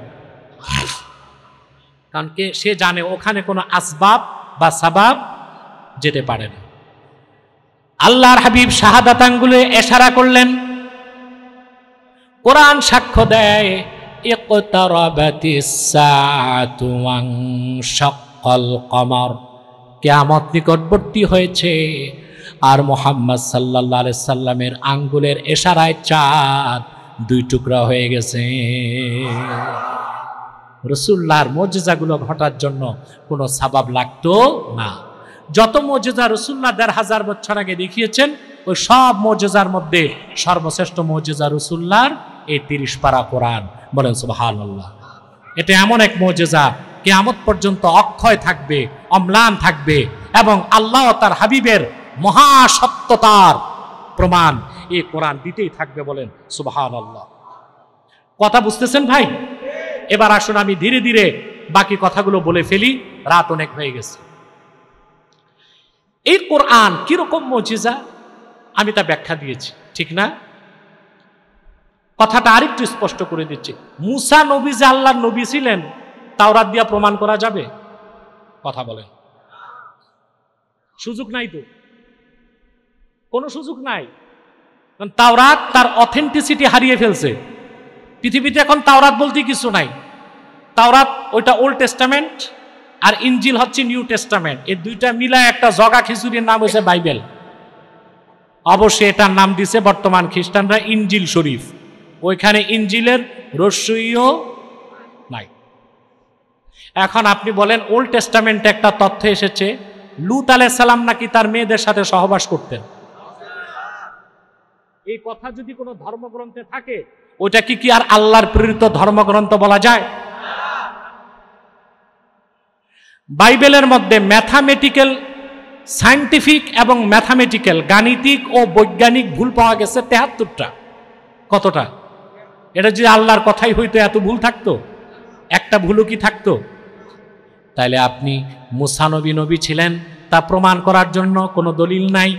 Speaker 1: কারণ সে জানে ওখানে কোনো আসবাব বা সাবাব যেতে পারে না। আল্লাহর হাবিব শাহাদাত আঙ্গুলে ইশারা করলেন। কোরআন সাক্ষ্য দেয়, ইকতারাবাতিস সাআতু ওয়ানশাক্কাল কমর, কিয়ামত নিকটবর্তী হয়েছে। আর মুহাম্মদ সাল্লাল্লাহু আলাইহি সাল্লামের আঙ্গুলের ইশারায় চাঁদ 2 টুকরা হয়ে গেছে। রাসূলুল্লাহর মুজিজাগুলো ঘটার জন্য কোনো সাবাব লাগতো না। যত মুজিজা রাসূলুল্লাহ ১৫০০ বছর আগে দেখিয়েছেন, ওই সব মুজিজার মধ্যে সর্বশ্রেষ্ঠ মুজিজা রাসূলুল্লাহর এই 30 পারা কোরআন। বলেন সুবহানাল্লাহ। এটা এমন এক মুজিজা, কিয়ামত পর্যন্ত অক্ষয় থাকবে, অম্লান থাকবে, এবং আল্লাহ তার হাবিবের মহাসত্যতার প্রমাণ এই কোরআন দিতেই থাকবে। বলেন সুবহানাল্লাহ। কথা বুঝতেছেন ভাই? এবার আসুন আমি ধীরে ধীরে বাকি কথাগুলো বলে ফেলি, রাত অনেক হয়ে গেছে। এই কোরআন কিরকম মুজিজা আমি তা ব্যাখ্যা দিয়েছি, ঠিক না? কথাটা আরেকটু স্পষ্ট করে দিচ্ছি। মুসা নবী যে আল্লাহর নবী ছিলেন, তাওরাত দিয়া প্রমাণ করা যাবে? কথা বলেন। সুযোগ নাই তো, কোনো সুযোগ নাই। কারণ তাওরাত তার অথেন্টিসিটি হারিয়ে ফেলছে। পৃথিবীতে এখন তাওরাত বলতে কিছু নাই। তাওরাত ওইটা ওল্ড টেস্টামেন্ট, আর ইনজিল হচ্ছে নিউ টেস্টামেন্ট। এই দুইটা মিলায় একটা জগা খিচুড়ির নাম হয়েছে বাইবেল। অবশ্যই এটার নাম দিছে বর্তমান খ্রিস্টানরা ইনজিল শরীফ। ওইখানে ইনজিলের রস্যইও নাই। এখন আপনি বলেন, ওল্ড টেস্টামেন্টে একটা তথ্য এসেছে, লূত আলাইহিস সালাম নাকি তার মেয়েদের সাথে সহবাস করতেন। এই কথা যদি কোনো ধর্মগ্রন্থে থাকে, ওইটা কি আর আল্লাহর প্রেরিত ধর্মগ্রন্থ বলা যায়? বাইবেলের মধ্যে ম্যাথামেটিক্যাল, সায়েন্টিফিক এবং ম্যাথামেটিক্যাল, গাণিতিক ও বৈজ্ঞানিক ভুল পাওয়া গেছে 73টা। কতটা? এটা যদি আল্লাহর কথাই হইতো এত ভুল থাকতো? একটা ভুলও কি থাকতো? তাইলে আপনি মুসা নবী নবী ছিলেন তা প্রমাণ করার জন্য কোনো দলিল নাই।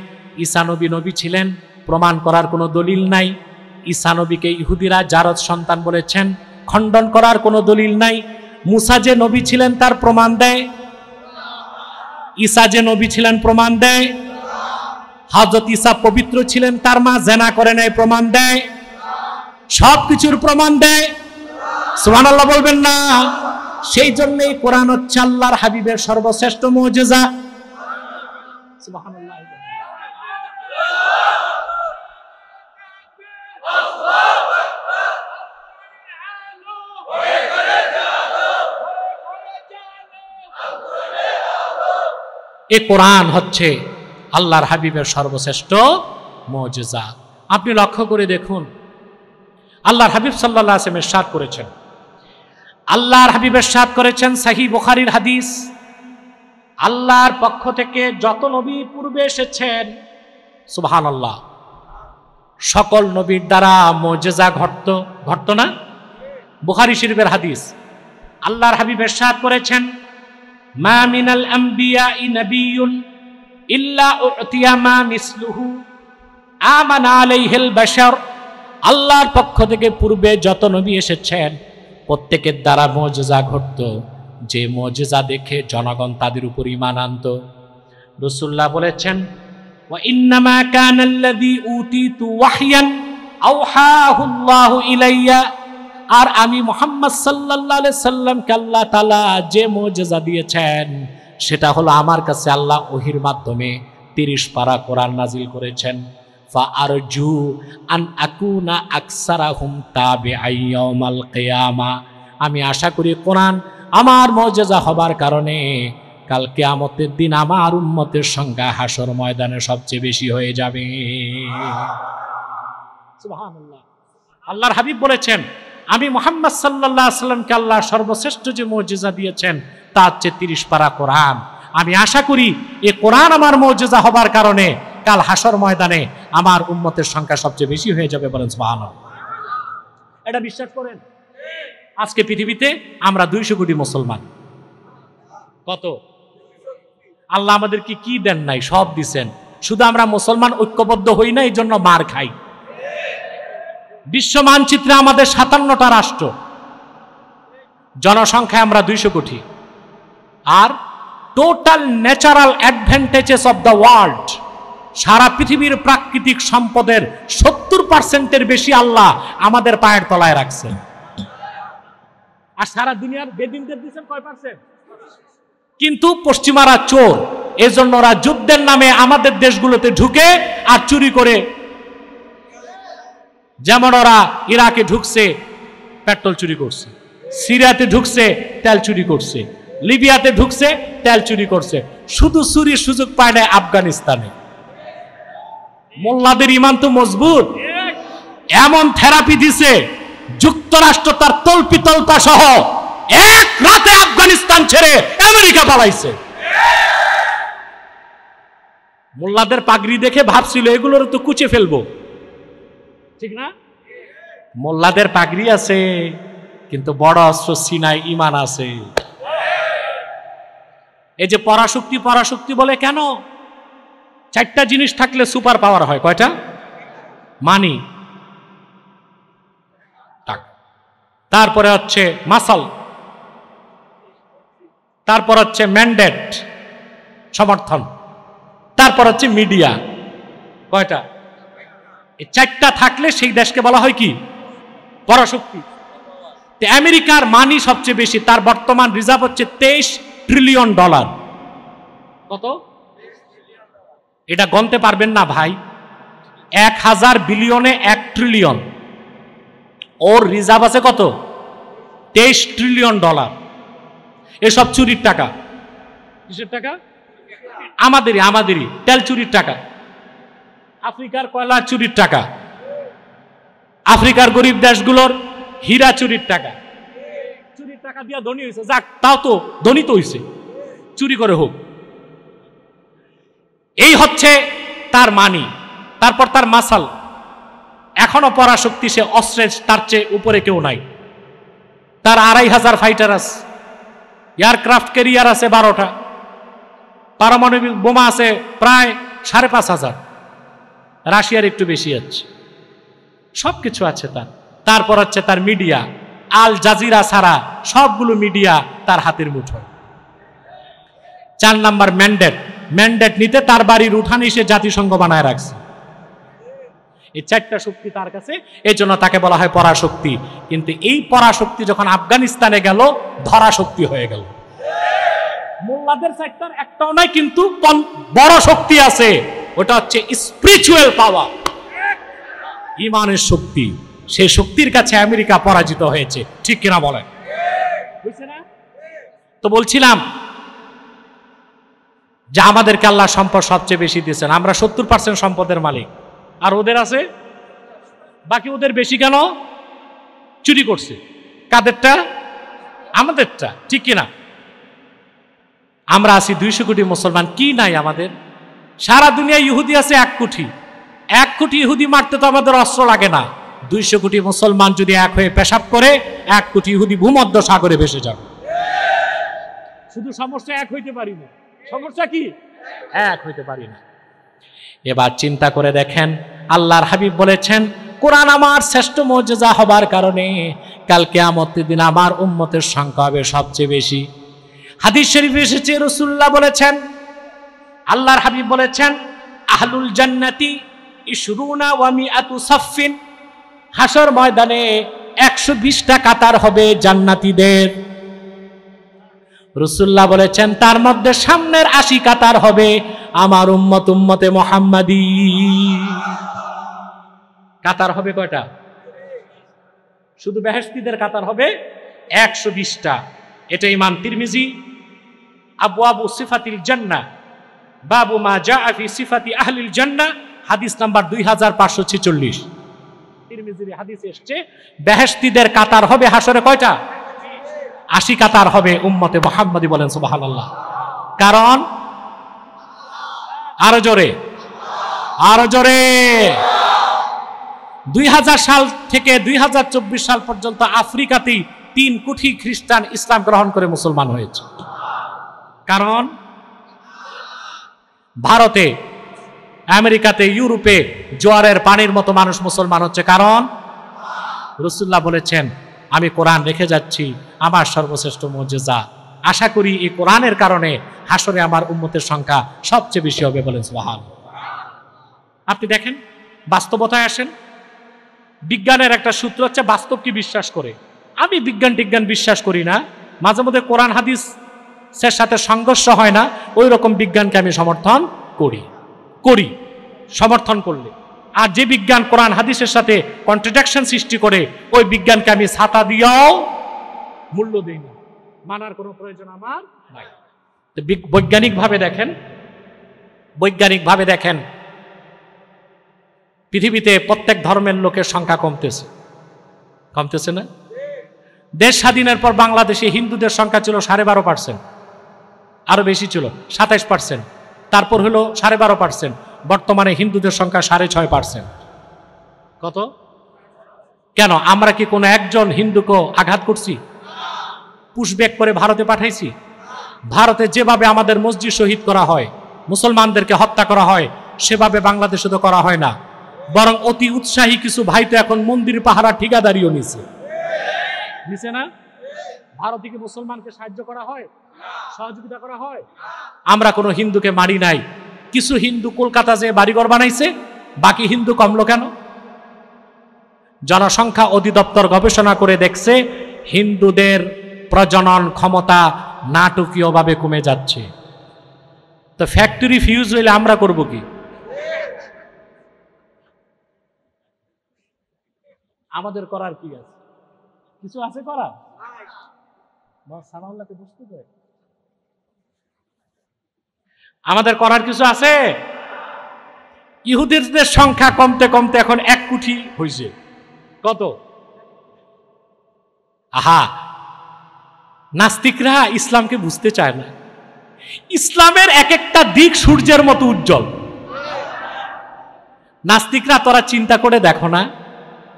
Speaker 1: ঈসা নবী নবী ছিলেন, প্রমাণ করার কোনো দলিল নাই। ঈসা নবীকে ইহুদিরা জারদ সন্তান বলেছেন, খণ্ডন করার কোনো দলিল নাই। মুসা যে নবী ছিলেন তার প্রমাণ দেয়, ঈসা যে নবী ছিলেন প্রমাণ দেয়। হযরত ঈসা পবিত্র ছিলেন, তার মা জেনা করে নাই, প্রমাণ দেয়। সব কিছুর প্রমাণ দেয়। সুবহানাল্লাহ বলবেন না? সেই জন্যই কোরআন হচ্ছে আল্লাহর হাবিবের সর্বশ্রেষ্ঠ মুজিজা। সুবহানাল্লাহ। এই কোরআন হচ্ছে আল্লাহর হাবিবের সর্বশ্রেষ্ঠ মুজিজা। আপনি লক্ষ্য করে দেখুন, আল্লাহর হাবিব সাল্লাল্লাহু আলাইহি ওয়াসাল্লাম ইরশাদ করেছেন, আল্লাহর হাবিব ইরশাদ করেছেন, সহিহ বুখারীর হাদিস, আল্লাহর পক্ষ থেকে যত নবী পূর্বে এসেছেন, সুবহানাল্লাহ, সকল নবীর দ্বারা মুজিজা ঘটতো না? বুখারী শরীফের হাদিস। আল্লাহর হাবিব ইরশাদ করেছেন, মা মিনাল আম্বিয়াই নাবিয়্যুন ইল্লা উতিয়া মা মিসলুহু আমানা আলাইহিল বাশার। আল্লাহর পক্ষ থেকে পূর্বে যত নবী এসেছেন, প্রত্যেকের দ্বারা মুজিজা ঘটত, যে মুজিজা দেখে জনগণ তাদের উপর ঈমান আনত। রাসূলুল্লাহ বলেছেন, ওয়া ইন্নামা কানাল্লাযী উতিতু ওয়াহয়ান আওহাহু আল্লাহু ইলাইয়া। আর আমি মুহাম্মদ সাল্লাল্লাহু আলাইহি সাল্লামকে আল্লাহ তাআলা যে মুজিজা দিয়েছেন, সেটা হলো আমার কাছে আল্লাহ ওহীর মাধ্যমে 30 পারা কোরআন নাজিল করেছেন। ফাআরজু আন আকুনা আকসারাহুম তাবিআন ইয়াউমাল কিয়ামা। আমি আশা করি কোরআন আমার মুজিজা হবার কারণে কাল কিয়ামতের দিন আমার উম্মতের সংখ্যা হাসর ময়দানে সবচেয়ে বেশি হয়ে যাবে। সুবহানাল্লাহ। আল্লাহর হাবিব বলেছেন, আমি মুহাম্মদ সাল্লাল্লাহু আলাইহি সাল্লামকে আল্লাহ সর্বশ্রেষ্ঠ যে মুজিজা দিয়েছেন তা হচ্ছে 30 পারা কোরআন। আমি আশা করি এই কোরআন আমার মুজিজা হবার কারণে কাল হাসর ময়দানে আমার উম্মতের সংখ্যা সবচেয়ে বেশি হয়ে যাবে। বলেন সুবহানাল্লাহ। এটা বিশ্বাস করেন? আজকে পৃথিবীতে আমরা 200 কোটি মুসলমান। কত? আল্লাহ আমাদেরকে কি দেন নাই? সব দিছেন। শুধু আমরা মুসলমান ঐক্যবদ্ধ হই না, এই জন্য মার খাই। বিশ্ব মানচিত্রে আমাদের 57টা রাষ্ট্র, জনসংখ্যায় আমরা 200 কোটি, আর total natural advantages of the world, সারা পৃথিবীর প্রাকৃতিক সম্পদের 70%-এর বেশি আল্লাহ আমাদের পায়ের তলায় রাখছেন। আর সারা দুনিয়ার বেদিনদের দিচ্ছেন কয় পার্সেন্ট? কিন্তু পশ্চিমারা চোর, এজন্য ওরা যুদ্ধের নামে আমাদের দেশগুলোতে ঢুকে আর চুরি করে। যেমন ওরা ইরাকে ঢুকছে, পেট্রোল চুরি করছে, সিরিয়াতে ঢুকছে, তেল চুরি করছে, লিবিয়াতে ঢুকছে, তেল চুরি করছে। শুধু চুরির সুযোগ পায় না আফগানিস্তানে। মোল্লাদের ইমান তো মজবুত, এমন থেরাপি দিছে যুক্তরাষ্ট্র তার তল্পিতল্পা সহ এক রাতে আফগানিস্তান ছেড়ে আমেরিকা পালাইছে। মোল্লাদের পাগড়ি দেখে ভাবছিল এগুলোর তো কুচে ফেলবো, ঠিক না? মোল্লাদের পাগড়ি আছে, কিন্তু বড় অস্ত্র সিনায় ইমান আছে। এই যে পরাশক্তি পরাশক্তি বলে কেন? 4টা জিনিস থাকলে সুপার পাওয়ার হয়। কয়টা? মানি, তারপরে হচ্ছে মাসল, তারপর হচ্ছে ম্যান্ডেট সমর্থন, তারপর হচ্ছে মিডিয়া। কয়টা? এই 4টা থাকলে সেই দেশকে বলা হয় কি? পরাশক্তি। আমেরিকার মানি সবচেয়ে বেশি, তার বর্তমান রিজার্ভ হচ্ছে $23 ট্রিলিয়ন। কত? এটা গণতে পারবেন না ভাই, 1000 বিলিয়নে 1 ট্রিলিয়ন। ওর রিজার্ভ আছে কত? $23 ট্রিলিয়ন। এসব চুরির টাকা। কিসের টাকা? আমাদেরই তেল চুরির টাকা, আফ্রিকার কয়লা চুরির টাকা, আফ্রিকার গরিব দেশগুলোর হীরা চুরির টাকা। চুরির টাকা দিয়া ধনী হয়েছে, যাক, তাও তো ধনী তো হয়েছে, চুরি করে হোক। এই হচ্ছে তার মানি। তারপর তার মাসাল, এখনো পরাশক্তি, সে অস্ত্রের তার চেয়ে উপরে কেউ নাই। তার 2500 ফাইটার আছে, এয়ারক্রাফট ক্যারিয়ার আছে 12টা, পারমাণবিক বোমা আছে প্রায় 5500, রাশিয়ার একটু বেশি আছে, সবকিছু আছে তার। তারপর হচ্ছে তার মিডিয়া, আল জাজিরা ছাড়া সবগুলো মিডিয়া তার হাতের মুঠোয়। 4 নাম্বার ম্যান্ডেট, ম্যান্ডেট নিতে তার বাড়ির উঠানে সে জাতিসংঘ বানায় রাখছে। এই 4টা শক্তি তার কাছে, এই জন্য তাকে বলা হয় পরাশক্তি। কিন্তু এই পরাশক্তি যখন আফগানিস্তানে গেল, ধরা শক্তি হয়ে গেল। মোল্লাদের 4টার একটাও নাই, কিন্তু বড় শক্তি আছে, ওটা হচ্ছে স্পিরিচুয়াল পাওয়ার, ইমানের শক্তি। সেই শক্তির কাছে আমেরিকা পরাজিত হয়েছে, ঠিক কিনা বলেন? বুঝছে না? তো বলছিলাম যে আমাদেরকে আল্লাহ সম্পদ সবচেয়ে বেশি দিয়েছেন, আমরা 70% সম্পদের মালিক, আর ওদের আছে বাকি। ওদের বেশি কেন? চুরি করছে। কাদেরটা? আমাদেরটা, ঠিক কিনা? আমরা আছি 200 কোটি মুসলমান, কি নাই আমাদের? সারা দুনিয়ায় ইহুদি আছে 1 কোটি। 1 কোটি ইহুদি মারতে তো আমাদের অস্ত্র লাগে না। 200 কোটি মুসলমান যদি এক হয়ে পেশাব করে, 1 কোটি ইহুদি ভূমধ্য সাগরে ভেসে যাবে। শুধু সমস্যা এক হইতে পারি না। সমস্যা কি? এক হইতে পারি না। এবার চিন্তা করে দেখেন, আল্লাহর হাবিব বলেছেন কোরআন আমার শ্রেষ্ঠ মুজিজা হবার কারণে কাল কিয়ামতের দিন আমার উম্মতের সংখ্যা হবে সবচেয়ে বেশি। হাদিস শরীফে এসেছে, রাসূলুল্লাহ বলেছেন, আল্লাহর হাবিব বলেছেন, আহলুল জান্নাতি 20 ওয়া 100 সাফিন, হাসর ময়দানে 120টা কাতার হবে জান্নাতীদের। রাসূলুল্লাহ বলেছেন তার মধ্যে সামনের 80 কাতার হবে আমার উম্মতে মুহাম্মাদি। কাতার হবে কয়টা? শুধু বেহেশতীদের কাতার হবে 120টা। এটা ইমাম তিরমিজি আবওয়াবু সিফাতিল জান্নাহ, বাবু মা জাআ ফি সিফাতি আহলিল জান্নাহ, হাদিস নাম্বার 2546। তিরমিজির হাদিসে এসেছে বেহেশতীদের কাতার হবে হাসরে কয়টা? 80 কাতার হবে উম্মতে মুহাম্মাদি। বলেন সুবহানাল্লাহ। কারণ আরো জোরে, আরো জোরে, 2000 সাল থেকে 2024 সাল পর্যন্ত আফ্রিকাতেই 3 কোটি খ্রিস্টান ইসলাম গ্রহণ করে মুসলমান হয়েছে। কারণ ভারতে আমেরিকাতে ইউরোপে জোয়ারের পানির মতো মানুষ মুসলমান হচ্ছে, কারণ রাসূলুল্লাহ বলেছেন আমি কোরআন রেখে যাচ্ছি, আমার সর্বশ্রেষ্ঠ মুজিজা। আশা করি এই কোরআনের কারণে হাসরে আমার উম্মতের সংখ্যা সবচেয়ে বেশি হবে, বলেন সুবহানাল্লাহ। আপনি দেখেন, বাস্তবতায় আসেন। বিজ্ঞানের একটা সূত্র হচ্ছে বাস্তবকে বিশ্বাস করে। আমি বিজ্ঞান টিজ্ঞান বিশ্বাস করি না, মাঝে মধ্যে কোরআন হাদিসের সাথে সংঘর্ষ হয় না, ওই রকম বিজ্ঞানকে আমি সমর্থন করি সমর্থন করলে। আর যে বিজ্ঞান কোরআন হাদিসের সাথে কন্ট্রাডিকশন সৃষ্টি করে, ওই বিজ্ঞানকে আমি ছাতা দিয়েও মূল্য দিই না, মানার কোনো প্রয়োজন আমার নাই। বৈজ্ঞানিকভাবে দেখেন পৃথিবীতে প্রত্যেক ধর্মের লোকের সংখ্যা কমতেছে না? দেশ স্বাধীনের পর বাংলাদেশে হিন্দুদের সংখ্যা ছিল 12.5%, আরো বেশি ছিল 27%, তারপর হলো 12.5%, বর্তমানে হিন্দুদের সংখ্যা 6.5%। কত? কেন? আমরা কি কোনো একজন হিন্দুকে আঘাত করছি? পুশব্যাক করে ভারতে পাঠাইছি? ভারতে যেভাবে আমাদের মসজিদ শহীদ করা হয়, মুসলমানদেরকে হত্যা করা হয়, সেভাবে বাংলাদেশে তো করা হয় না। বরং অতি উৎসাহী কিছু ভাই তো এখন মন্দির পাহারা ঠিকাদারিও নিছে না? ভারতে কি মুসলমানকে সাহায্য করা হয়, সহযোগিতা করা হয়? আমরা কোনো হিন্দুকে মারি নাই। কিছু হিন্দু কলকাতা যে বাড়িঘর বানাইছে, বাকি হিন্দু কমলো কেন? জনসংখ্যা অধিদপ্তর গবেষণা করে দেখছে হিন্দুদের প্রজনন ক্ষমতা নাটকীয়ভাবে কমে যাচ্ছে। তো ফ্যাক্টরি ফিউজ হইলে আমরা করব কি? আমাদের করার কি আছে? কিছু আছে করার? আমাদের করার কিছু আছে? ইহুদিদের সংখ্যা কমতে কমতে এখন 1 কোটি হয়েছে। কত? আহা, নাস্তিকরা ইসলামকে বুঝতে চায় না। ইসলামের এক একটা দিক সূর্যের মতো উজ্জ্বল। নাস্তিকরা তোরা চিন্তা করে দেখো না,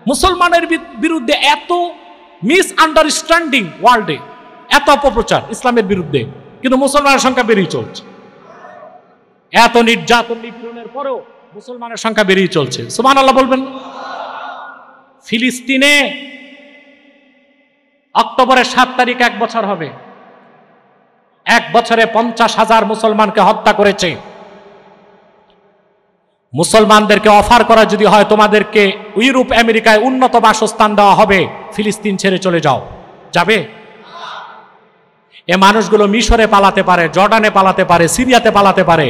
Speaker 1: মুসলমানের বিরুদ্ধে এত মিস আন্ডারস্ট্যান্ডিং ওয়ার্ল্ডে, এত অপপ্রচার ইসলামের বিরুদ্ধে, কিন্তু মুসলমানের সংখ্যা বেড়েই চলছে। এত নির্যাতন নিপীড়নের পরেও মুসলমানের সংখ্যা বেড়েই চলছে। সুবহানাল্লাহ বলবেন। ফিলিস্তিনে অক্টোবরের 7 তারিখ 1 বছর হবে। 1 বছরে 50,000 মুসলমানকে হত্যা করেছে। মুসলমানদেরকে অফার করা যদি হয় তোমাদেরকে ইউরোপ আমেরিকায় উন্নত বাসস্থান দেওয়া হবে, ফিলিস্তিন ছেড়ে চলে যাও, যাবে? এ মানুষগুলো মিশরে পালাতে পারে, জর্ডানে পালাতে পারে, সিরিয়াতে পালাতে পারে,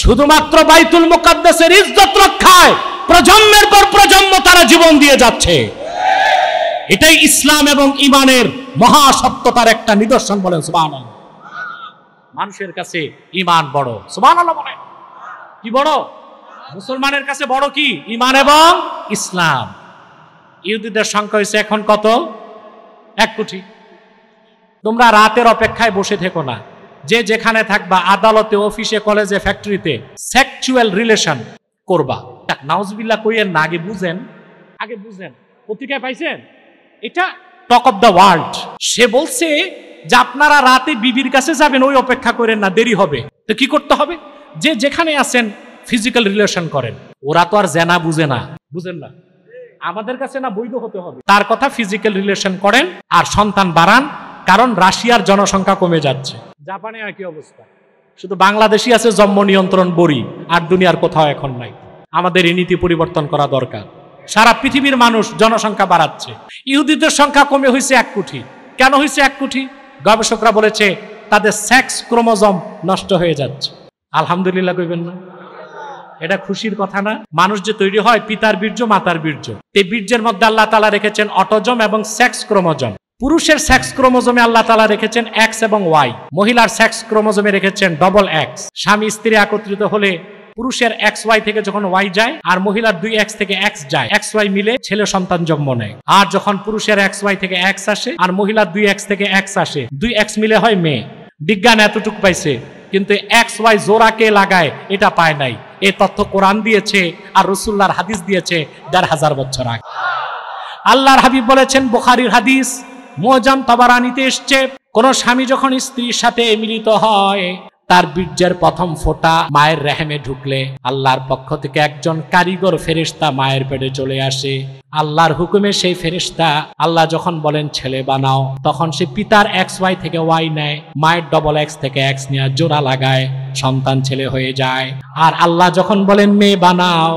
Speaker 1: শুধুমাত্র বাইতুল মুকাদ্দাসের ইজ্জত রক্ষায় প্রজন্মের পর প্রজন্ম তারা জীবন দিয়ে যাচ্ছে। এটাই ইসলাম এবং ঈমানের মহাসত্যতার একটা নিদর্শন, বলেন সুবহানাল্লাহ। মানুষের কাছে ঈমান বড়, সুবহানাল্লাহ বলেন। কি বড়? মুসলমানের কাছে বড় কি? ঈমান এবং ইসলাম। ইহুদিদের সংখ্যা হয়েছে এখন কত? 1 কোটি। তোমরা রাতের অপেক্ষায় বসে থেকো না, যে যেখানে থাকবা, আদালতে, অফিসে, কলেজে, ফ্যাক্টরিতে সেক্সুয়াল রিলেশন করবা। নাউজুবিল্লাহ কইয়েন না, আগে বুঝেন। পত্রিকায় পাইছেন? এটা টক অফ দ্য ওয়ার্ল্ড। সে বলছে যে আপনারা রাতে বিবির কাছে যাবেন, ওই অপেক্ষা করেন না, দেরি হবে। তো কি করতে হবে? যে যেখানে আছেন ফিজিক্যাল রিলেশন করেন। ওরা তো আর জেনা বুঝে না, বুঝেন না? আমাদের কাছে না বৈধ হতে হবে, তার কথা ফিজিক্যাল রিলেশন করেন আর সন্তান বাড়ান। কারণ রাশিয়ার জনসংখ্যা কমে যাচ্ছে, জাপানে একই অবস্থা। শুধু বাংলাদেশই আছে জন্ম নিয়ন্ত্রণ বড়ি, আর দুনিয়ার কোথাও এখন নাই। আমাদের এই নীতি পরিবর্তন করা দরকার। সারা পৃথিবীর মানুষ জনসংখ্যা বাড়াচ্ছে, ইহুদিদের সংখ্যা কমে হয়েছে 1 কোটি। কেন হয়েছে 1 কোটি? গবেষকরা বলেছে তাদের সেক্স ক্রোমোজোম নষ্ট হয়ে যাচ্ছে। আলহামদুলিল্লাহ কইবেন না? এটা খুশির কথা না? মানুষ যে তৈরি হয় পিতার বীর্য মাতার বীর্য, এই বীর্যের মধ্যে আল্লাহ তাআলা রেখেছেন অটোজম এবং সেক্স ক্রোমোজোম। পুরুষের সেক্স ক্রোমোজোমে আল্লাহ তাআলা রেখেছেন এক্স এবং ওয়াই, মহিলার সেক্স ক্রোমোজোমে রেখেছেন ডবল এক্স। স্বামী স্ত্রী একত্রিত হলে পুরুষের এক্স ওয়াই থেকে যখন ওয়াই যায় আর মহিলার 2x থেকে এক্স যায়, এক্স ওয়াই মিলে ছেলে সন্তান জন্ম নেয়। আর যখন পুরুষের এক্স ওয়াই থেকে এক্স আসে আর মহিলার 2x থেকে এক্স আসে, 2x মিলে হয় মেয়ে। বিজ্ঞান এতটুকু পাইছে, কিন্তু এক্স ওয়াই জোড়া কে লাগায় এটা পায় নাই। এই তথ্য কোরআন দিয়েছে আর রাসূলুল্লাহর হাদিস দিয়েছে 1500 বছর আগে। আল্লাহর হাবিব বলেছেন, বুখারীর হাদিস, মুআজাম তাবারানীতে এসেছে, কোন স্বামী যখন স্ত্রীর সাথে মিলিত হয় তার বীর্যের প্রথম ফোঁটা মায়ের রেহেমে ঢুকলে আল্লাহর পক্ষ থেকে একজন কারিগর ফেরেশতা মায়ের পেটে চলে আসে। আল্লাহর হুকুমে সেই ফেরেশতা আল্লাহ যখন বলেন ছেলে বানাও, তখন সে পিতার XY থেকে Y নেয়, মায়ের XX থেকে X নিয়ে জোড়া লাগায়, সন্তান ছেলে হয়ে যায়। আর আল্লাহ যখন বলেন মেয়ে বানাও,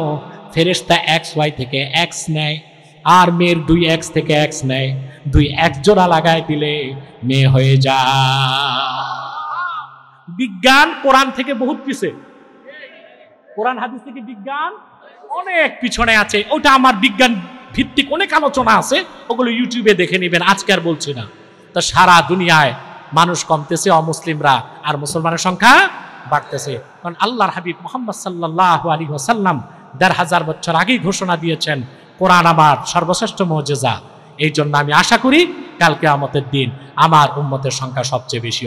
Speaker 1: ফেরেশতা XY থেকে X নেয়, আর মেয়ের 2X থেকে X নেয়, 2X জোড়া লাগায় দিলে মেয়ে হয়ে যায়। বিজ্ঞান কোরআন থেকে বহুত পিছে, কোরআন হাদিস থেকে বিজ্ঞান অনেক পিছনে আছে। ওটা আমার বিজ্ঞান ভিত্তিক অনেক আলোচনা আছে, ওগুলো ইউটিউবে দেখে নেবেন, আজকে আর বলছি না। তো সারা দুনিয়ায় মানুষ কমতেছে অমুসলিমরা, আর মুসলমানের সংখ্যা বাড়তেছে। কারণ আল্লাহর হাবিব মুহাম্মদ সাল্লাল্লাহু আলাইহি ওয়াসাল্লাম 1500 বছর আগেই ঘোষণা দিয়েছেন কোরআন আমার সর্বশ্রেষ্ঠ মুজিজা। এই জন্য আমি আশা করি কাল কিয়ামতের দিন আমার উম্মতের সংখ্যা সবচেয়ে বেশি হবে।